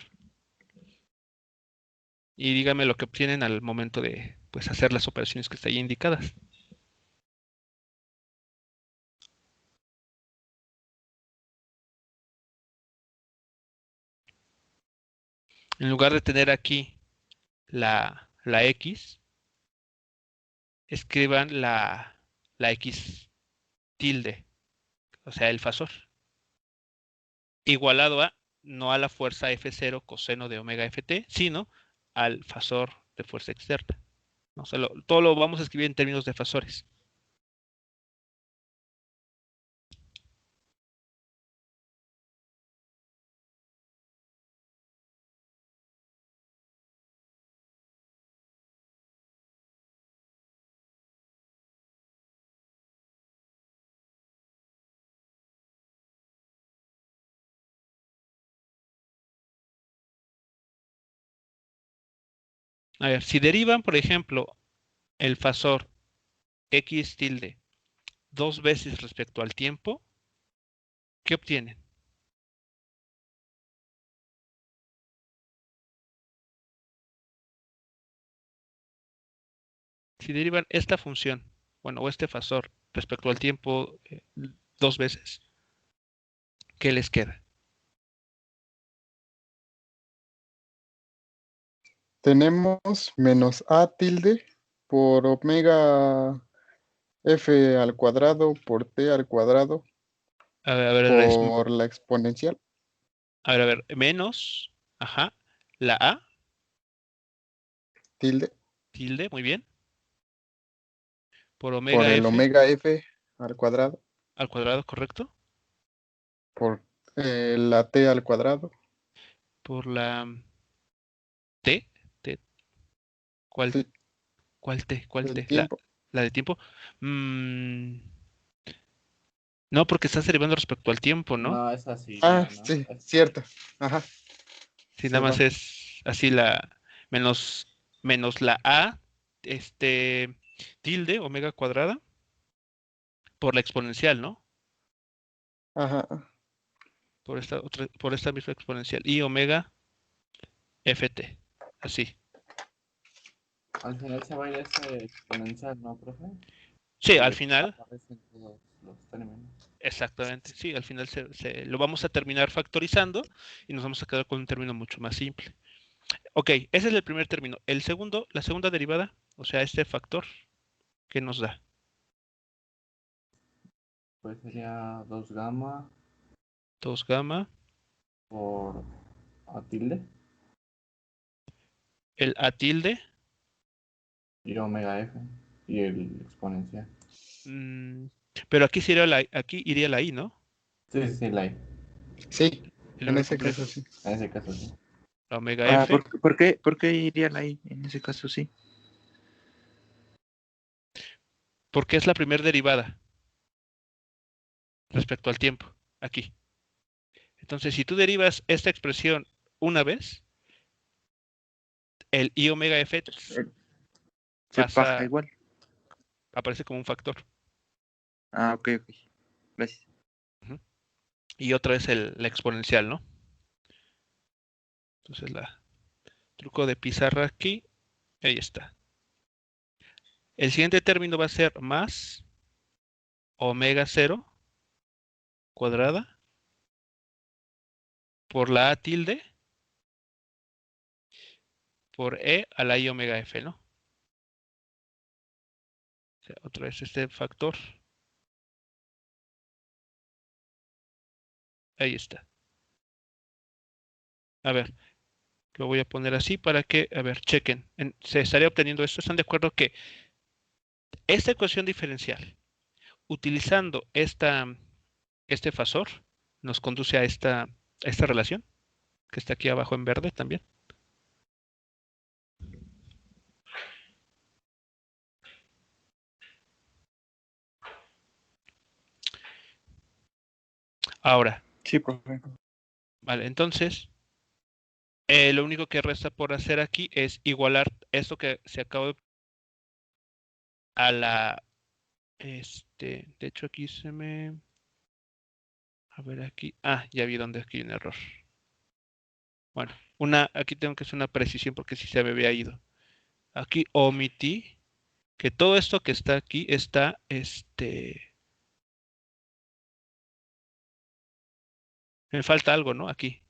y dígame lo que obtienen al momento de pues, hacer las operaciones que están ahí indicadas. En lugar de tener aquí la X, escriban la X tilde, o sea, el fasor, igualado a, no a la fuerza F0 coseno de omega Ft, sino al fasor de fuerza externa. ¿No? O sea, todo lo vamos a escribir en términos de fasores. A ver, si derivan, por ejemplo, el fasor X tilde 2 veces respecto al tiempo, ¿qué obtienen? Si derivan esta función, bueno, o este fasor respecto al tiempo 2 veces, ¿qué les queda? Tenemos menos A tilde por omega F al cuadrado por T al cuadrado por la exponencial. A ver, menos, ajá, la A, Tilde tilde, muy bien, por por omega el F omega F al cuadrado al cuadrado, ¿correcto? por la T al cuadrado. Por la T, T, ¿cuál, Sí, cuál T? ¿Cuál el T? tiempo. La de tiempo. No, porque estás derivando respecto al tiempo, ¿no? No, es así, Ah, iría, ¿no? sí, cierto. Ajá, Si nada más perdón. es así menos, menos la A, tilde, omega cuadrada, por la exponencial, ¿no? Ajá. Por esta misma exponencial. Y omega ft. Así. Al final se va a ir ese exponencial, ¿no, profe? Sí, al Que final, aparecen todos los términos. exactamente. Sí, al final lo vamos a terminar factorizando y nos vamos a quedar con un término mucho más simple. Ok, ese es el primer término. El segundo, la segunda derivada, o sea, este factor, ¿qué nos da? Pues sería 2 gamma 2 gamma, por A tilde el a tilde. y omega F y el exponencial. mm, pero aquí iría la i, ¿no? Sí, sí, sí, la I. Sí, En en lugar de ese poner caso sí. En ese caso sí. la omega Ah, f, por qué iría la I? En ese caso sí. porque es la primera derivada respecto al tiempo, aquí. Entonces, si tú derivas esta expresión una vez, el i omega f Se baja pasa, igual. aparece como un factor. Ah, ok, ok. Gracias. Ujú. Y otra es la exponencial, ¿no? Entonces, truco de pizarra aquí, ahí está. El siguiente término va a ser más omega 0 cuadrada por la a tilde por e a la i omega f, ¿no? O sea, otra vez este factor. Ahí está. A ver, Lo voy a poner así para que, a ver, chequen. Se estaría obteniendo esto. ¿Están de acuerdo que esta ecuación diferencial, utilizando este fasor, nos conduce a esta relación, que está aquí abajo en verde también? Ahora, Sí, profe. vale, entonces, lo único que resta por hacer aquí es igualar esto que se acabó de a la, de hecho aquí se me, a ver aquí, ya vi dónde aquí hay un error. Bueno, aquí tengo que hacer una precisión porque si se me había ido. Aquí omití que todo esto que está aquí está, me falta algo, ¿no? Aquí.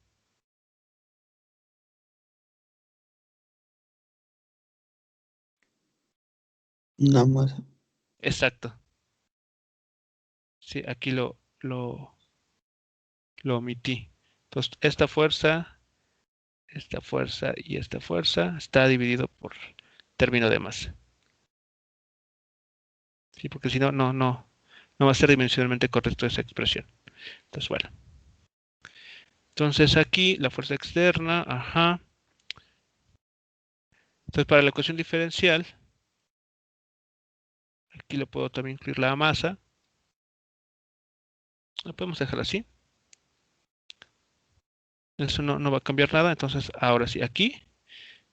Nada más. Exacto. Sí, aquí lo omití. Entonces, esta fuerza y esta fuerza está dividido por término de masa. Sí, porque si no, no va a ser dimensionalmente correcto esa expresión. Entonces, bueno. Entonces aquí la fuerza externa, ajá. Entonces para la ecuación diferencial, aquí le puedo también incluir la masa. Lo podemos dejar así. Eso no va a cambiar nada. Entonces ahora sí, aquí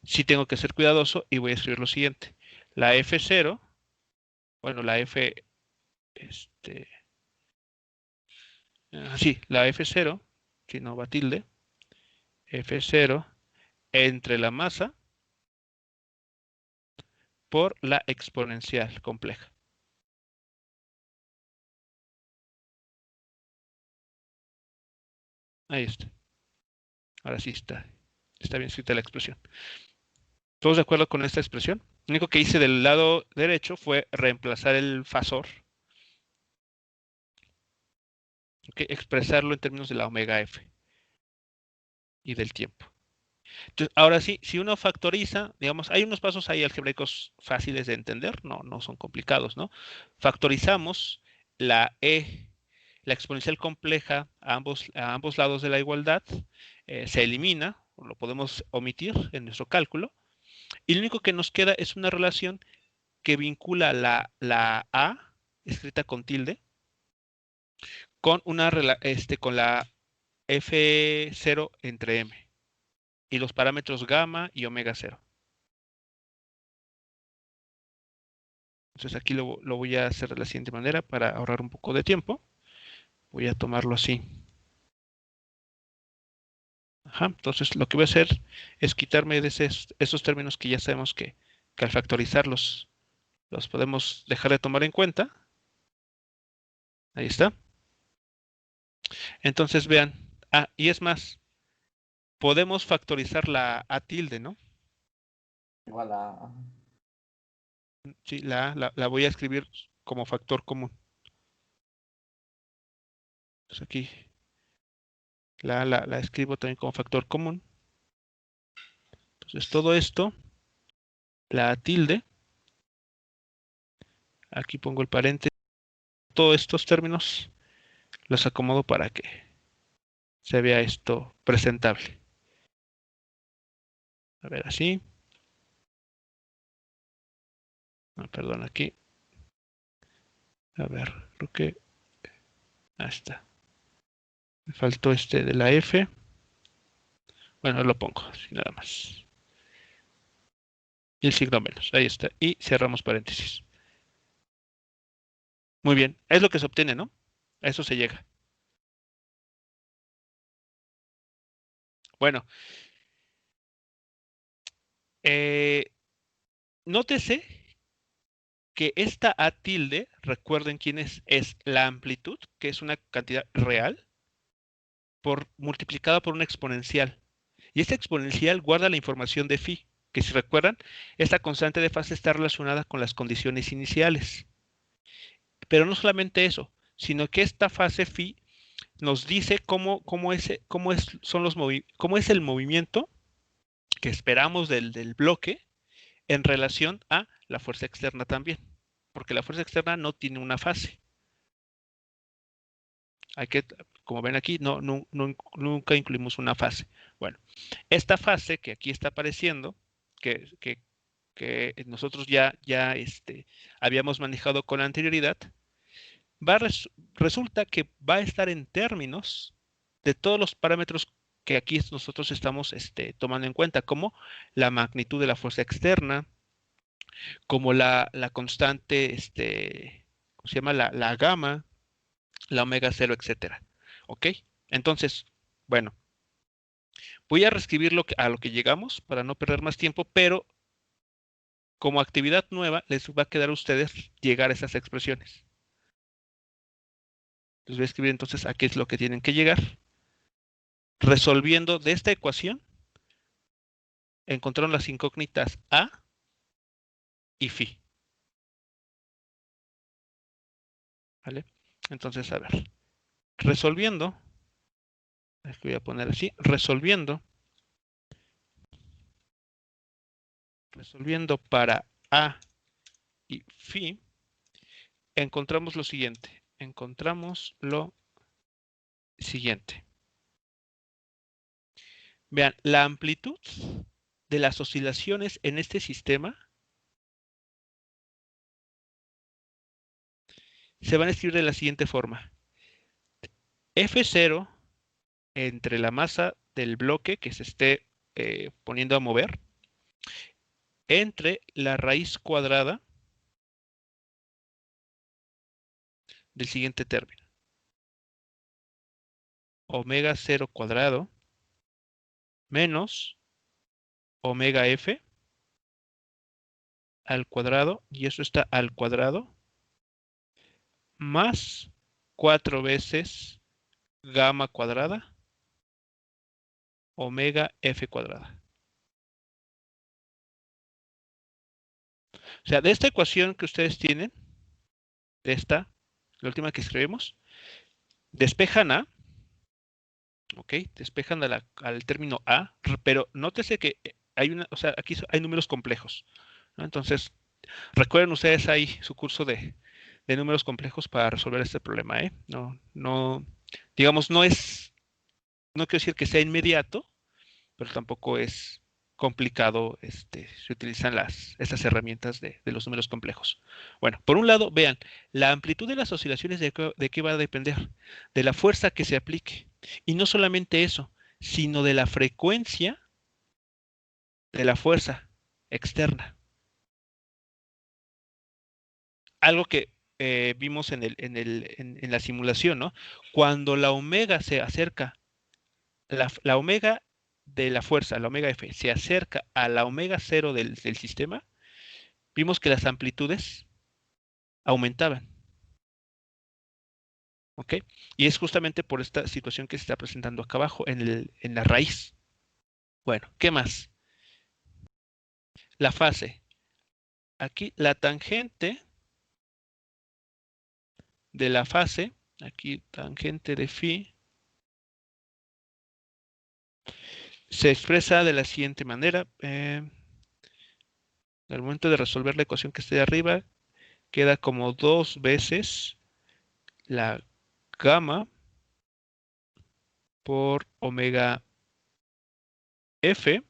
sí tengo que ser cuidadoso y voy a escribir lo siguiente. La F0, bueno, la F, sí, la F0, si no va tilde, F0 entre la masa por la exponencial compleja. Ahí está. Ahora sí está bien escrita la expresión. ¿Todos de acuerdo con esta expresión? Lo único que hice del lado derecho fue reemplazar el fasor, ¿okay? Expresarlo en términos de la omega f y del tiempo. Entonces, ahora sí, si uno factoriza, digamos, hay unos pasos ahí algebraicos fáciles de entender, no son complicados, ¿no? Factorizamos la exponencial compleja a ambos lados de la igualdad, se elimina, o lo podemos omitir en nuestro cálculo, y lo único que nos queda es una relación que vincula la A, escrita con tilde, con con la F0 entre M y los parámetros gamma y omega 0. Entonces aquí lo voy a hacer de la siguiente manera para ahorrar un poco de tiempo. Voy a tomarlo así. Ajá, entonces lo que voy a hacer es quitarme de esos términos que ya sabemos que al factorizarlos los podemos dejar de tomar en cuenta. Ahí está. Entonces vean. Y es más, podemos factorizar la A tilde, ¿no? Igual a... Sí, la voy a escribir como factor común. Entonces aquí la escribo también como factor común. Entonces todo esto, la tilde, aquí pongo el paréntesis, todos estos términos los acomodo para que se vea esto presentable. A ver, así. Perdón, aquí. A ver, creo que... Ahí está. Me faltó de la F. Bueno, lo pongo así nada más. Y el signo menos. Ahí está. Y cerramos paréntesis. Muy bien. Es lo que se obtiene, ¿no? A eso se llega. Bueno. Nótese que esta A tilde, recuerden quién es la amplitud, que es una cantidad real, multiplicada por una exponencial. Y esta exponencial guarda la información de phi, que si recuerdan, esta constante de fase está relacionada con las condiciones iniciales. Pero no solamente eso, sino que esta fase phi nos dice cómo es el movimiento que esperamos del bloque en relación a la fuerza externa también, porque la fuerza externa no tiene una fase. Hay que, como ven aquí, nunca incluimos una fase. Bueno, esta fase que aquí está apareciendo, que nosotros ya habíamos manejado con anterioridad, resulta que va a estar en términos de todos los parámetros que aquí nosotros estamos tomando en cuenta, como la magnitud de la fuerza externa, como la constante, ¿cómo se llama? La gamma, la omega 0, etcétera. ¿Ok? Entonces, bueno, voy a reescribir a lo que llegamos para no perder más tiempo, pero como actividad nueva les va a quedar a ustedes llegar a esas expresiones. Les voy a escribir entonces a qué es lo que tienen que llegar. Resolviendo de esta ecuación, encontraron las incógnitas A y Phi. ¿Vale? Entonces, a ver. Resolviendo, voy a poner así, resolviendo para A y Phi, encontramos lo siguiente. Vean, la amplitud de las oscilaciones en este sistema se van a escribir de la siguiente forma. F0 entre la masa del bloque que se esté poniendo a mover entre la raíz cuadrada del siguiente término. Omega 0 cuadrado menos omega f al cuadrado, y eso está al cuadrado, más 4 veces gamma cuadrada omega f cuadrada. O sea, de esta ecuación que ustedes tienen, de esta, la última que escribimos, despejan A, ¿ok? Despejan al término A, pero nótese que hay o sea, aquí hay números complejos, ¿no? Entonces, recuerden ustedes ahí su curso de números complejos para resolver este problema, ¿eh? Digamos, no quiero decir que sea inmediato, pero tampoco es complicado, se utilizan estas herramientas de los números complejos. Bueno, por un lado, vean, la amplitud de las oscilaciones de qué va a depender, de la fuerza que se aplique. Y no solamente eso, sino de la frecuencia de la fuerza externa. Algo que vimos en la simulación, ¿no? Cuando la omega se acerca, la omega de la fuerza, la omega F, se acerca a la omega 0 del sistema, vimos que las amplitudes aumentaban. ¿Ok? Y es justamente por esta situación que se está presentando acá abajo, en la raíz. Bueno, ¿qué más? La fase. Aquí la tangente de la fase, aquí tangente de phi, se expresa de la siguiente manera. Al momento de resolver la ecuación que está de arriba, queda como 2 veces la gamma por omega f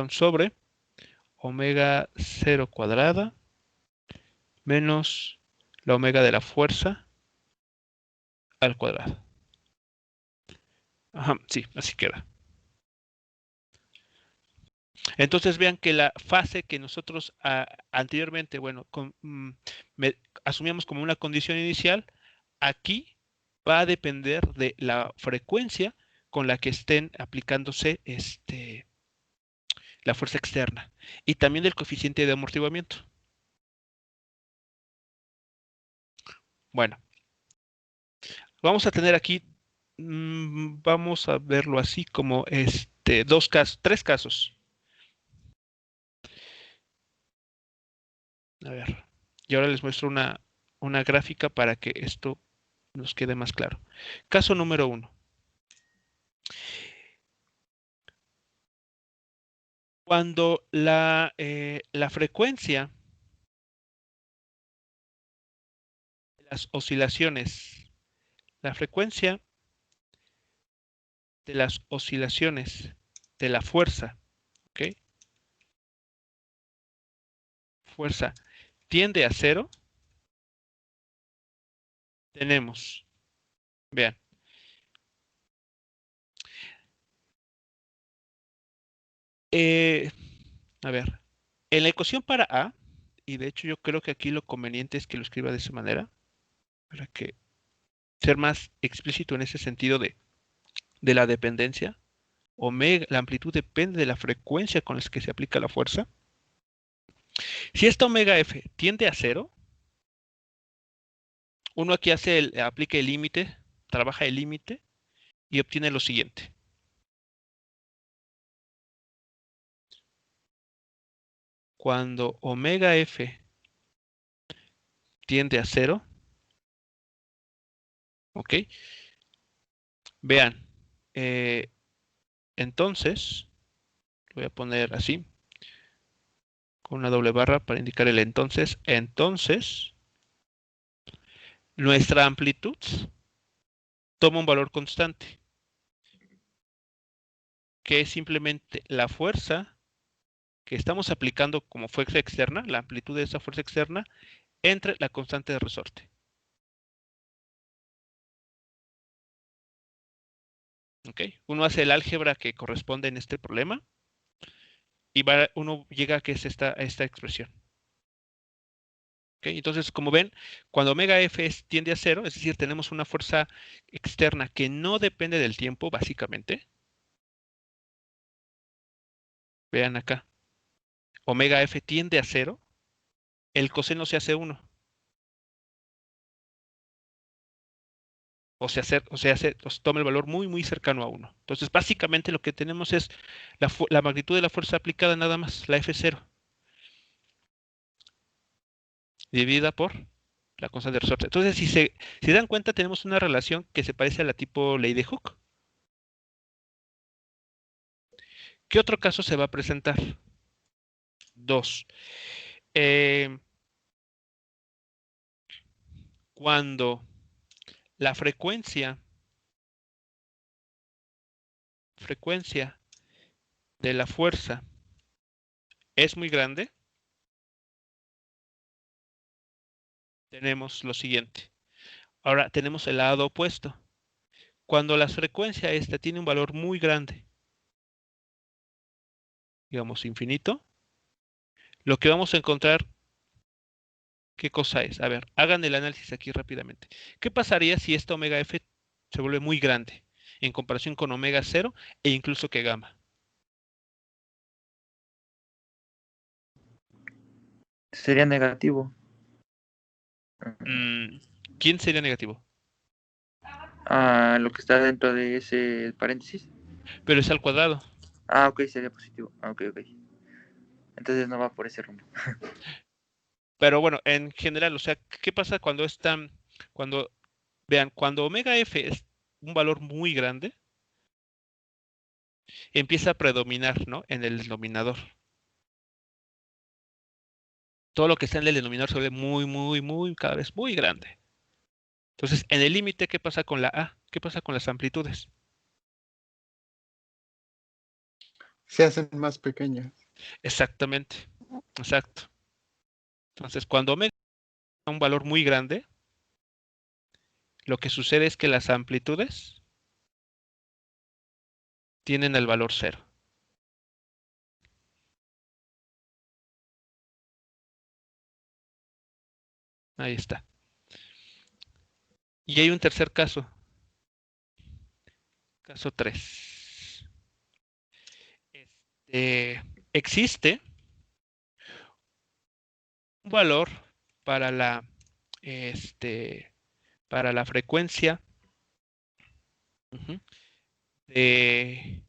sobre omega 0 cuadrada menos la omega de la fuerza al cuadrado. Ajá, sí, así queda. Entonces vean que la fase que nosotros anteriormente, bueno, asumíamos como una condición inicial, aquí va a depender de la frecuencia con la que estén aplicándose la fuerza externa y también del coeficiente de amortiguamiento. Bueno, vamos a tener aquí, vamos a verlo así como tres casos. A ver, y ahora les muestro una gráfica para que esto nos quede más claro. Caso número 1. Cuando la frecuencia de las oscilaciones, la frecuencia de las oscilaciones de la fuerza, ¿ok? Fuerza tiende a 0, tenemos, vean, a ver, en la ecuación para A, y de hecho yo creo que aquí lo conveniente es que lo escriba de esa manera, para que ser más explícito en ese sentido de la dependencia. Omega, la amplitud depende de la frecuencia con la que se aplica la fuerza. Si esta omega F tiende a 0, uno aquí aplica el límite, trabaja el límite y obtiene lo siguiente. Cuando omega F tiende a 0, ¿ok? Vean, entonces, voy a poner así, con una doble barra para indicar el entonces. Entonces, nuestra amplitud toma un valor constante, que es simplemente la fuerza que estamos aplicando como fuerza externa, la amplitud de esa fuerza externa, entre la constante de resorte. ¿Ok? Uno hace el álgebra que corresponde en este problema y uno llega a que es esta expresión. ¿Ok? Entonces, como ven, cuando omega F tiende a 0, es decir, tenemos una fuerza externa que no depende del tiempo, básicamente. Vean acá. Omega F tiende a 0, el coseno se hace 1. O toma el valor muy, muy cercano a 1. Entonces, básicamente lo que tenemos es la magnitud de la fuerza aplicada nada más, la F0, dividida por la constante de resorte. Entonces, si se dan cuenta, tenemos una relación que se parece a la tipo ley de Hooke. ¿Qué otro caso se va a presentar? 2. Cuando la frecuencia de la fuerza es muy grande, tenemos lo siguiente. Ahora tenemos el lado opuesto. Cuando la frecuencia esta tiene un valor muy grande, digamos infinito, lo que vamos a encontrar, ¿qué cosa es? A ver, hagan el análisis aquí rápidamente. ¿Qué pasaría si esta omega F se vuelve muy grande en comparación con omega 0 e incluso que gamma? Sería negativo. ¿Quién sería negativo? Lo que está dentro de ese paréntesis. Pero es al cuadrado. Ok, sería positivo. Ok. Entonces no va por ese rumbo. Pero bueno, en general, o sea, ¿qué pasa cuando cuando omega F es un valor muy grande, empieza a predominar, ¿no? En el denominador. Todo lo que está en el denominador se vuelve muy, muy, muy, cada vez muy grande. Entonces, en el límite, ¿qué pasa con la A? ¿Qué pasa con las amplitudes? Se hacen más pequeñas. Exactamente. Exacto. Entonces, cuando omega es un valor muy grande, lo que sucede es que las amplitudes tienen el valor 0. Ahí está. Y hay un tercer caso. Caso 3. Existe un valor para para la frecuencia de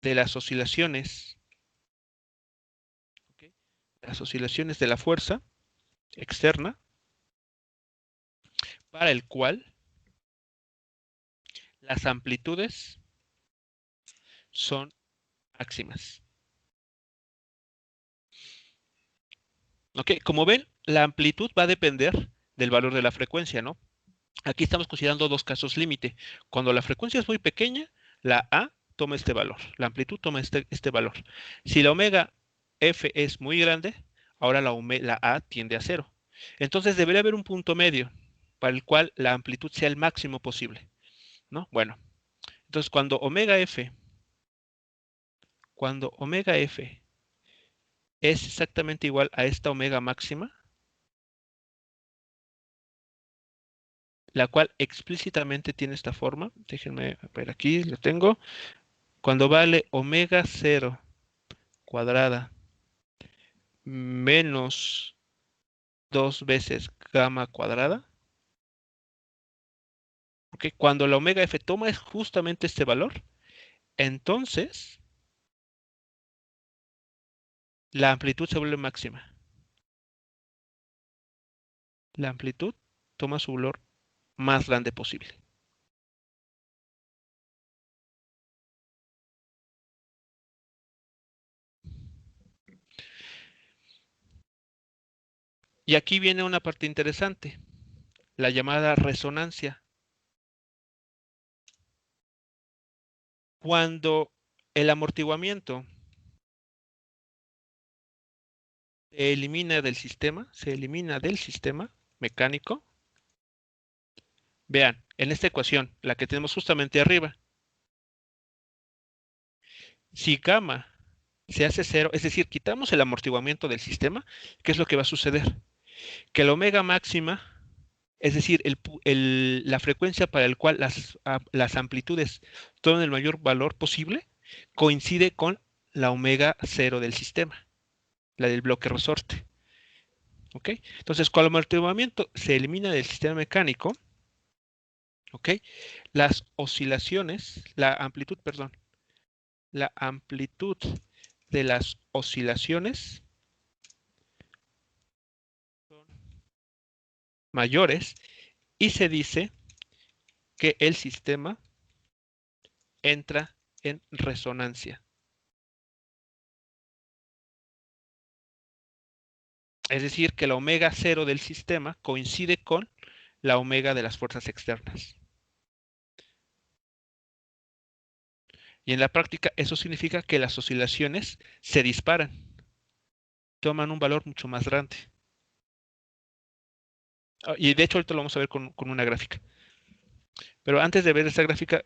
las oscilaciones, ¿okay? Las oscilaciones de la fuerza externa para el cual las amplitudes son máximas. Ok, como ven, la amplitud va a depender del valor de la frecuencia, ¿no? Aquí estamos considerando dos casos límite. Cuando la frecuencia es muy pequeña, la A toma este valor, la amplitud toma este valor. Si la omega F es muy grande, ahora la A tiende a 0. Entonces debería haber un punto medio para el cual la amplitud sea el máximo posible, ¿no? Bueno, entonces cuando omega F es exactamente igual a esta omega máxima, la cual explícitamente tiene esta forma. Déjenme ver aquí, lo tengo. Cuando vale omega 0 cuadrada menos 2 veces gamma cuadrada. ¿Okay? Cuando la omega F toma justamente este valor, entonces la amplitud se vuelve máxima. La amplitud toma su valor más grande posible. Y aquí viene una parte interesante, la llamada resonancia. Cuando el amortiguamiento se elimina del sistema mecánico, vean, en esta ecuación, la que tenemos justamente arriba, si gamma se hace 0, es decir, quitamos el amortiguamiento del sistema, ¿qué es lo que va a suceder? Que la omega máxima, es decir, la frecuencia para la cual las amplitudes toman el mayor valor posible, coincide con la omega 0 del sistema, la del bloque resorte. ¿Ok? Entonces, cuando el amortiguamiento se elimina del sistema mecánico, ¿ok? Las oscilaciones, la amplitud de las oscilaciones son mayores y se dice que el sistema entra en resonancia. Es decir, que la omega 0 del sistema coincide con la omega de las fuerzas externas. Y en la práctica eso significa que las oscilaciones se disparan, toman un valor mucho más grande. Y de hecho ahorita lo vamos a ver con una gráfica. Pero antes de ver esta gráfica,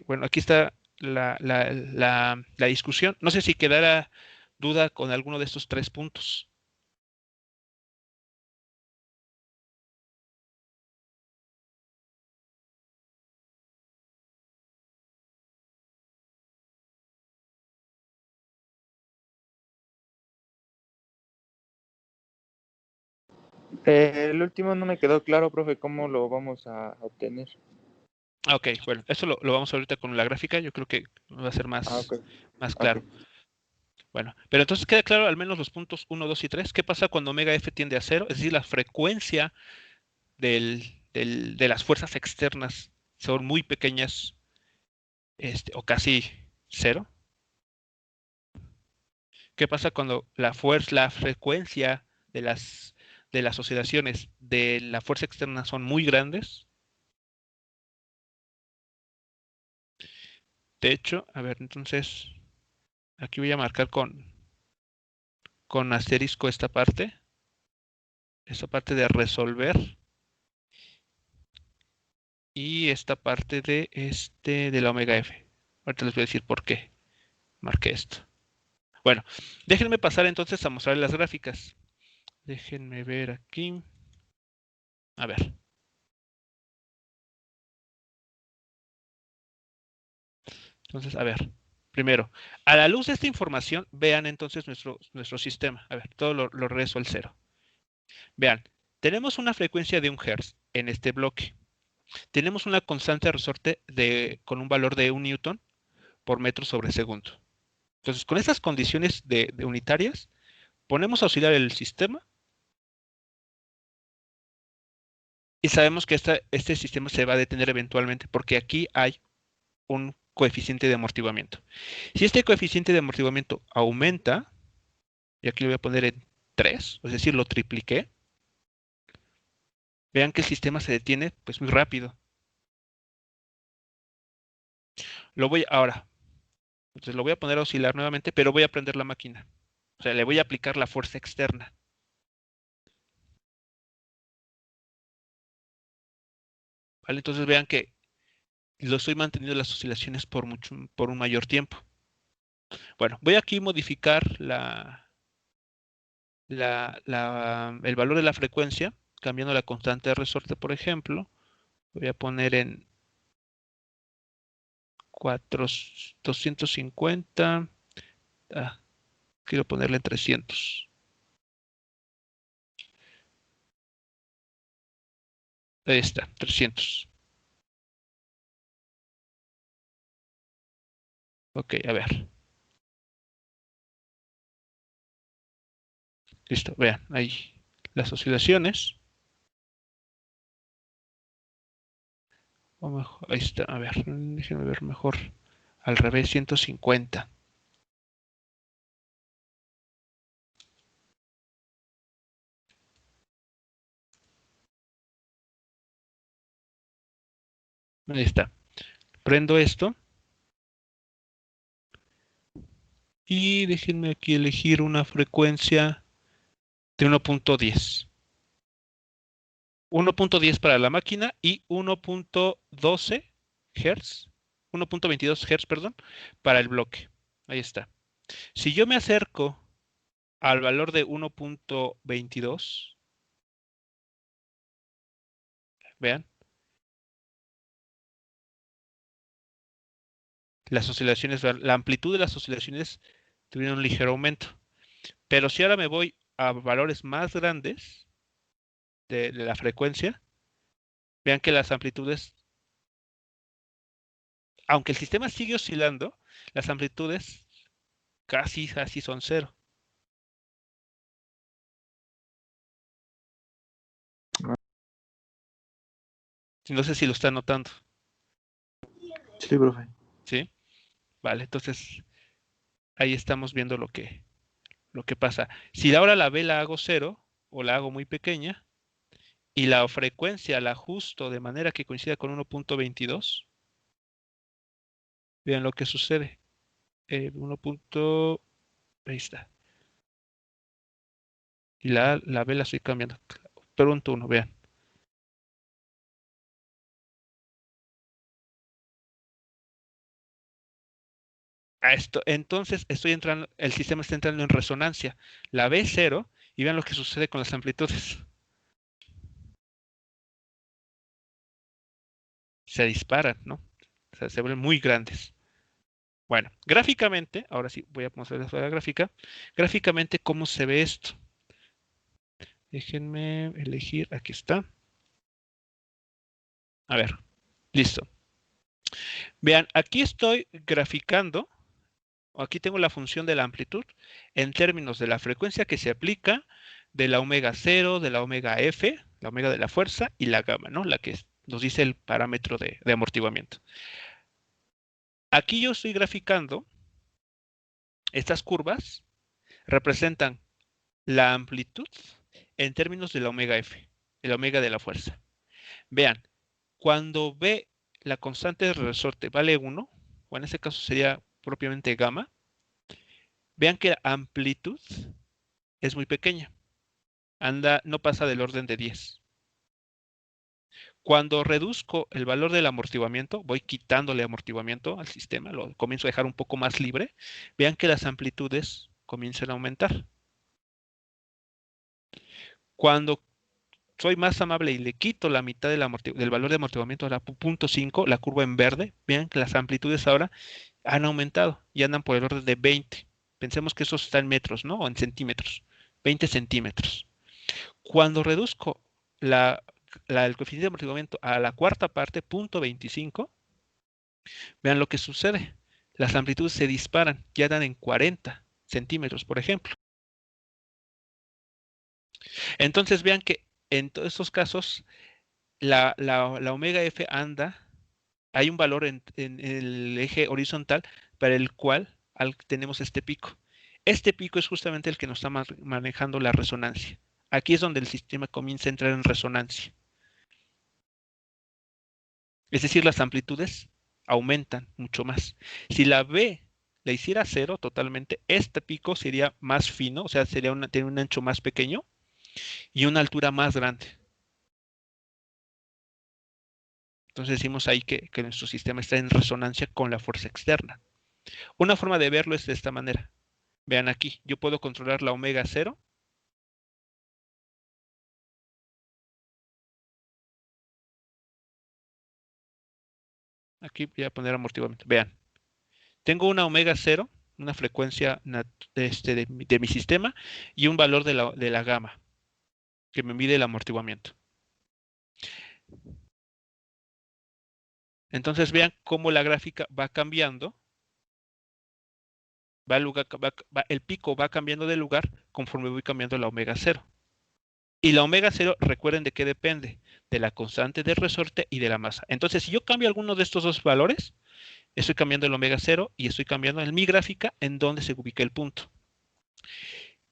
bueno, aquí está la discusión. No sé si quedara duda con alguno de estos 3 puntos. El último no me quedó claro, profe, cómo lo vamos a obtener. Ok, bueno, eso lo vamos a ver ahorita con la gráfica. Yo creo que va a ser más claro. Ok. Bueno, pero entonces queda claro al menos los puntos 1, 2 y 3. ¿Qué pasa cuando omega F tiende a 0? Es decir, la frecuencia de las fuerzas externas son muy pequeñas, o casi 0. ¿Qué pasa cuando la frecuencia de las oscilaciones de la fuerza externa son muy grandes? De hecho, a ver, entonces, aquí voy a marcar con asterisco esta parte de resolver, y esta parte de la omega F. Ahorita les voy a decir por qué marqué esto. Bueno, déjenme pasar entonces a mostrar las gráficas. Déjenme ver aquí. A ver. Entonces, a ver. Primero, a la luz de esta información, vean entonces nuestro sistema. A ver, todo lo regreso al 0. Vean, tenemos una frecuencia de 1 Hz en este bloque. Tenemos una constante de resorte con un valor de 1 newton por metro sobre segundo. Entonces, con estas condiciones de unitarias, ponemos a oscilar el sistema Y sabemos que este sistema se va a detener eventualmente porque aquí hay un coeficiente de amortiguamiento. Si este coeficiente de amortiguamiento aumenta, y aquí lo voy a poner en 3, es decir, lo tripliqué, vean que el sistema se detiene pues muy rápido. Ahora, entonces lo voy a poner a oscilar nuevamente, pero voy a prender la máquina. O sea, le voy a aplicar la fuerza externa. ¿Vale? Entonces vean que lo estoy manteniendo las oscilaciones por un mayor tiempo. Bueno, voy aquí a modificar el valor de la frecuencia, cambiando la constante de resorte, por ejemplo. Voy a poner en 250. Quiero ponerle en 300. Ahí está, 300. Ok, a ver. Listo, vean, ahí las oscilaciones. O mejor, ahí está, a ver, déjenme ver mejor. Al revés, 150. Ahí está. Prendo esto. Y déjenme aquí elegir una frecuencia de 1.10. 1.10 para la máquina y 1.12 Hz, 1.22 Hz, perdón, para el bloque. Ahí está. Si yo me acerco al valor de 1.22, vean, las oscilaciones, la amplitud de las oscilaciones tuvieron un ligero aumento. Pero si ahora me voy a valores más grandes de la frecuencia, vean que las amplitudes, aunque el sistema sigue oscilando, las amplitudes casi son cero. No sé si lo están notando. Sí, profe. ¿Sí? Vale, entonces ahí estamos viendo lo que pasa. Si ahora la B la hago cero o la hago muy pequeña y la frecuencia la ajusto de manera que coincida con 1.22, vean lo que sucede. 1. Ahí está. Y la B la estoy cambiando. Pregunto 1, vean. A esto, entonces el sistema está entrando en resonancia. La B es 0 y vean lo que sucede con las amplitudes. Se disparan, ¿no? O sea, se vuelven muy grandes. Bueno, gráficamente, ahora sí voy a mostrarles la gráfica. Gráficamente, ¿cómo se ve esto? Déjenme elegir, aquí está. A ver, listo. Vean, aquí estoy graficando, aquí tengo la función de la amplitud en términos de la frecuencia que se aplica, de la omega 0, de la omega F, la omega de la fuerza y la gamma, ¿no? La que nos dice el parámetro de amortiguamiento. Aquí yo estoy graficando, estas curvas representan la amplitud en términos de la omega F, el omega de la fuerza. Vean, cuando B, la constante de resorte, vale 1, o en este caso sería propiamente gamma, vean que la amplitud es muy pequeña. No pasa del orden de 10. Cuando reduzco el valor del amortiguamiento, voy quitándole amortiguamiento al sistema, lo comienzo a dejar un poco más libre, vean que las amplitudes comienzan a aumentar. Cuando soy más amable y le quito la mitad del valor de amortiguamiento a la 0.5, la curva en verde, vean que las amplitudes ahora han aumentado y andan por el orden de 20. Pensemos que eso está en metros, ¿no? O en centímetros. 20 centímetros. Cuando reduzco el coeficiente de amortiguamiento a la cuarta parte, 0.25, vean lo que sucede. Las amplitudes se disparan, ya dan en 40 centímetros, por ejemplo. Entonces vean que en todos estos casos la omega F anda, hay un valor en el eje horizontal para el cual tenemos este pico. Este pico es justamente el que nos está manejando la resonancia. Aquí es donde el sistema comienza a entrar en resonancia. Es decir, las amplitudes aumentan mucho más. Si la B la hiciera cero totalmente, este pico sería más fino, o sea, tiene un ancho más pequeño y una altura más grande. Entonces decimos ahí que nuestro sistema está en resonancia con la fuerza externa. Una forma de verlo es de esta manera. Vean aquí, yo puedo controlar la omega cero. Aquí voy a poner amortiguamiento. Vean, tengo una omega cero, una frecuencia de mi sistema y un valor de la gamma que me mide el amortiguamiento. Entonces vean cómo la gráfica va cambiando. El pico va cambiando de lugar conforme voy cambiando la omega cero. Y la omega cero, recuerden de qué depende, de la constante de resorte y de la masa. Entonces, si yo cambio alguno de estos dos valores, estoy cambiando el omega cero y estoy cambiando en mi gráfica en donde se ubica el punto.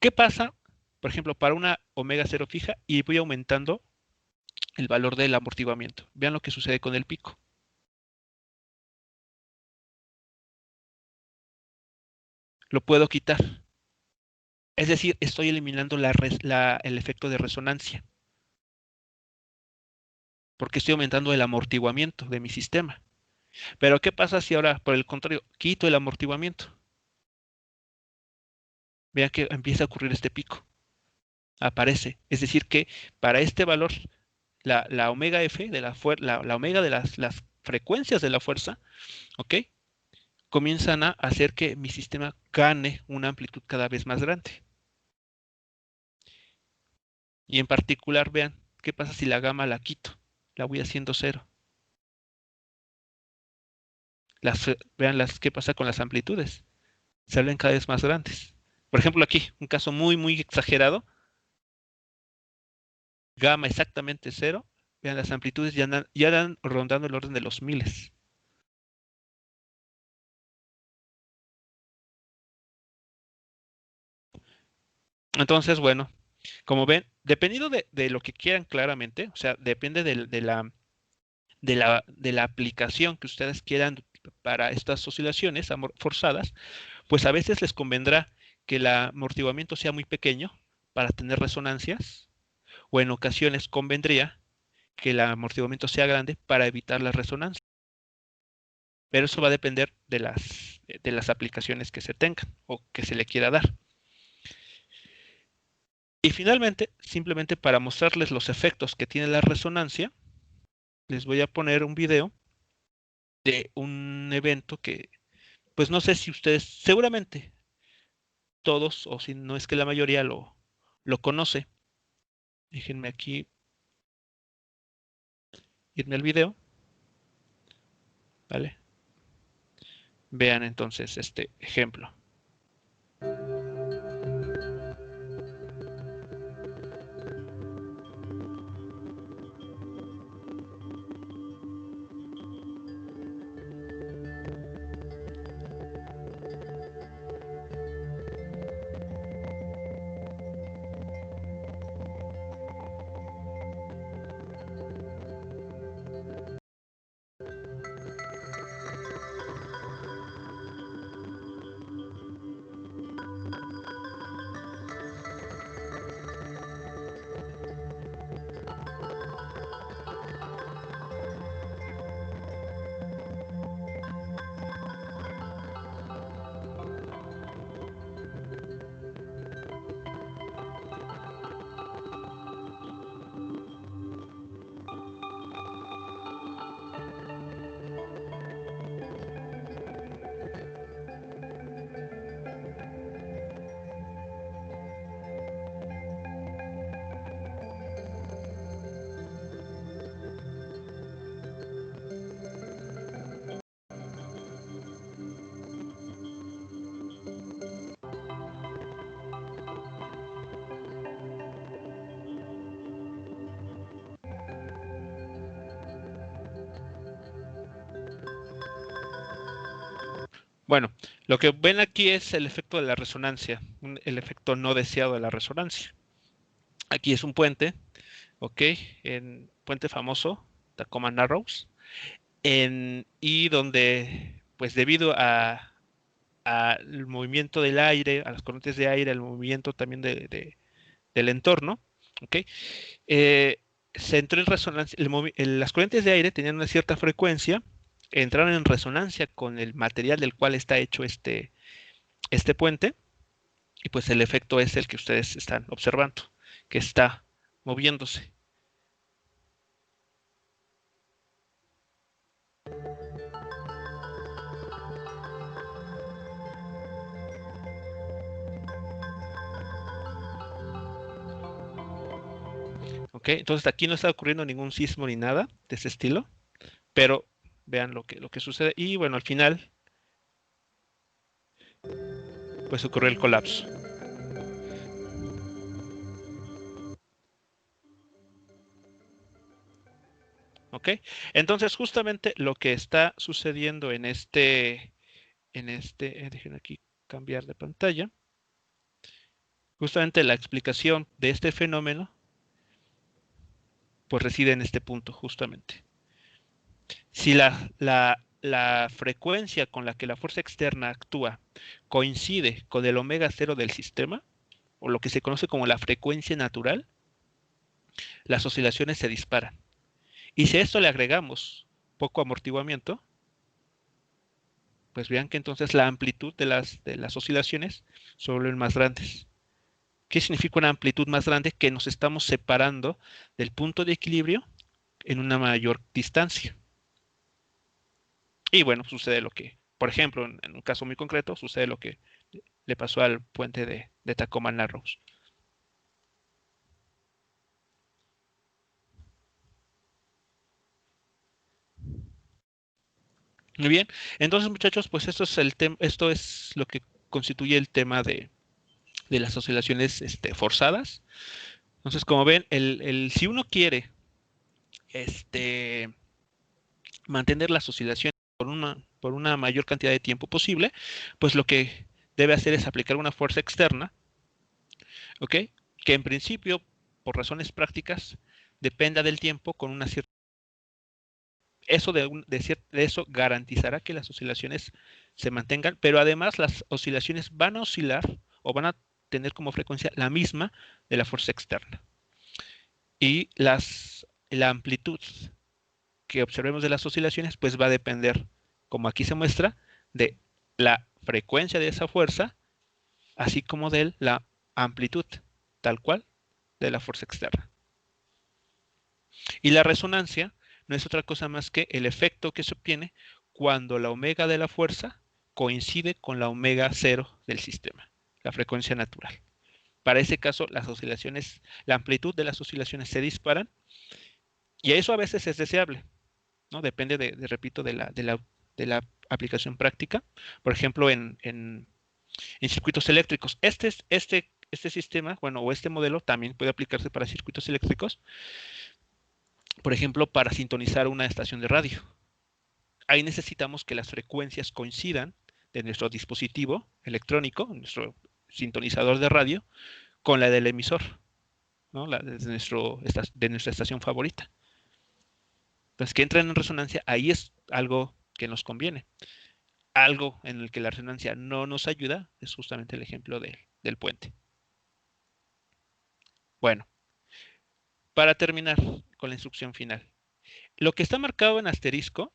¿Qué pasa, por ejemplo, para una omega cero fija y voy aumentando el valor del amortiguamiento? Vean lo que sucede con el pico. Lo puedo quitar. Es decir, estoy eliminando el efecto de resonancia. Porque estoy aumentando el amortiguamiento de mi sistema. Pero ¿qué pasa si ahora, por el contrario, quito el amortiguamiento? Vean que empieza a ocurrir este pico. Aparece. Es decir, que para este valor, la omega F, la omega de las frecuencias de la fuerza, ¿ok? Comienzan a hacer que mi sistema gane una amplitud cada vez más grande. Y en particular, vean, ¿qué pasa si la gamma la quito? La voy haciendo cero. Vean qué pasa con las amplitudes. Salen cada vez más grandes. Por ejemplo, aquí, un caso muy, muy exagerado. Gamma exactamente cero. Vean, las amplitudes ya andan rondando el orden de los miles. Entonces, bueno, como ven, dependiendo de lo que quieran claramente, o sea, depende de la aplicación que ustedes quieran para estas oscilaciones forzadas, pues a veces les convendrá que el amortiguamiento sea muy pequeño para tener resonancias, o en ocasiones convendría que el amortiguamiento sea grande para evitar las resonancias. Pero eso va a depender de las aplicaciones que se tengan o que se le quiera dar. Y finalmente, simplemente para mostrarles los efectos que tiene la resonancia, les voy a poner un video de un evento que, pues no sé si ustedes, seguramente todos, o si no es que la mayoría lo conoce. Déjenme aquí irme al video, ¿vale? Vean entonces este ejemplo. Bueno, lo que ven aquí es el efecto de la resonancia, el efecto no deseado de la resonancia. Aquí es un puente, ¿ok? En puente famoso, Tacoma Narrows, y donde, pues debido al movimiento del aire, a las corrientes de aire, al movimiento también del entorno, ¿ok? Eh, se entró en resonancia, las corrientes de aire tenían una cierta frecuencia, entraron en resonancia con el material del cual está hecho este puente, y pues el efecto es el que ustedes están observando, que está moviéndose. ¿Ok? Entonces aquí no está ocurriendo ningún sismo ni nada de ese estilo, pero vean lo que sucede. Y bueno, al final, pues ocurrió el colapso. ¿Ok? Entonces, justamente lo que está sucediendo déjenme aquí cambiar de pantalla. Justamente la explicación de este fenómeno, pues reside en este punto, justamente. Si la frecuencia con la que la fuerza externa actúa coincide con el omega cero del sistema, o lo que se conoce como la frecuencia natural, las oscilaciones se disparan. Y si a esto le agregamos poco amortiguamiento, pues vean que entonces la amplitud de las oscilaciones se vuelven más grandes. ¿Qué significa una amplitud más grande? Que nos estamos separando del punto de equilibrio en una mayor distancia. Y bueno, sucede lo que, por ejemplo, en un caso muy concreto, sucede lo que le pasó al puente de Tacoma Narrows. Muy bien, entonces muchachos, pues esto es lo que constituye el tema de las oscilaciones forzadas. Entonces, como ven, si uno quiere este, mantener las oscilaciones por una mayor cantidad de tiempo posible, pues lo que debe hacer es aplicar una fuerza externa, ¿ok? Que en principio, por razones prácticas, dependa del tiempo con una cierta... Eso garantizará que las oscilaciones se mantengan, pero además las oscilaciones van a oscilar o van a tener como frecuencia la misma de la fuerza externa. Y la amplitud que observemos de las oscilaciones, pues va a depender, como aquí se muestra, de la frecuencia de esa fuerza, así como de la amplitud, tal cual, de la fuerza externa. Y la resonancia no es otra cosa más que el efecto que se obtiene cuando la omega de la fuerza coincide con la omega cero del sistema, la frecuencia natural. Para ese caso, la amplitud de las oscilaciones se disparan, y eso a veces es deseable, ¿no? Depende repito, de la aplicación práctica. Por ejemplo, en circuitos eléctricos. Este sistema, bueno, o este modelo también puede aplicarse para circuitos eléctricos, por ejemplo, para sintonizar una estación de radio. Ahí necesitamos que las frecuencias coincidan de nuestro dispositivo electrónico, nuestro sintonizador de radio, con la del emisor, ¿no? De nuestra estación favorita. Entonces, que entren en resonancia, ahí es algo que nos conviene. Algo en el que la resonancia no nos ayuda es justamente el ejemplo del puente. Bueno, para terminar con la instrucción final. Lo que está marcado en asterisco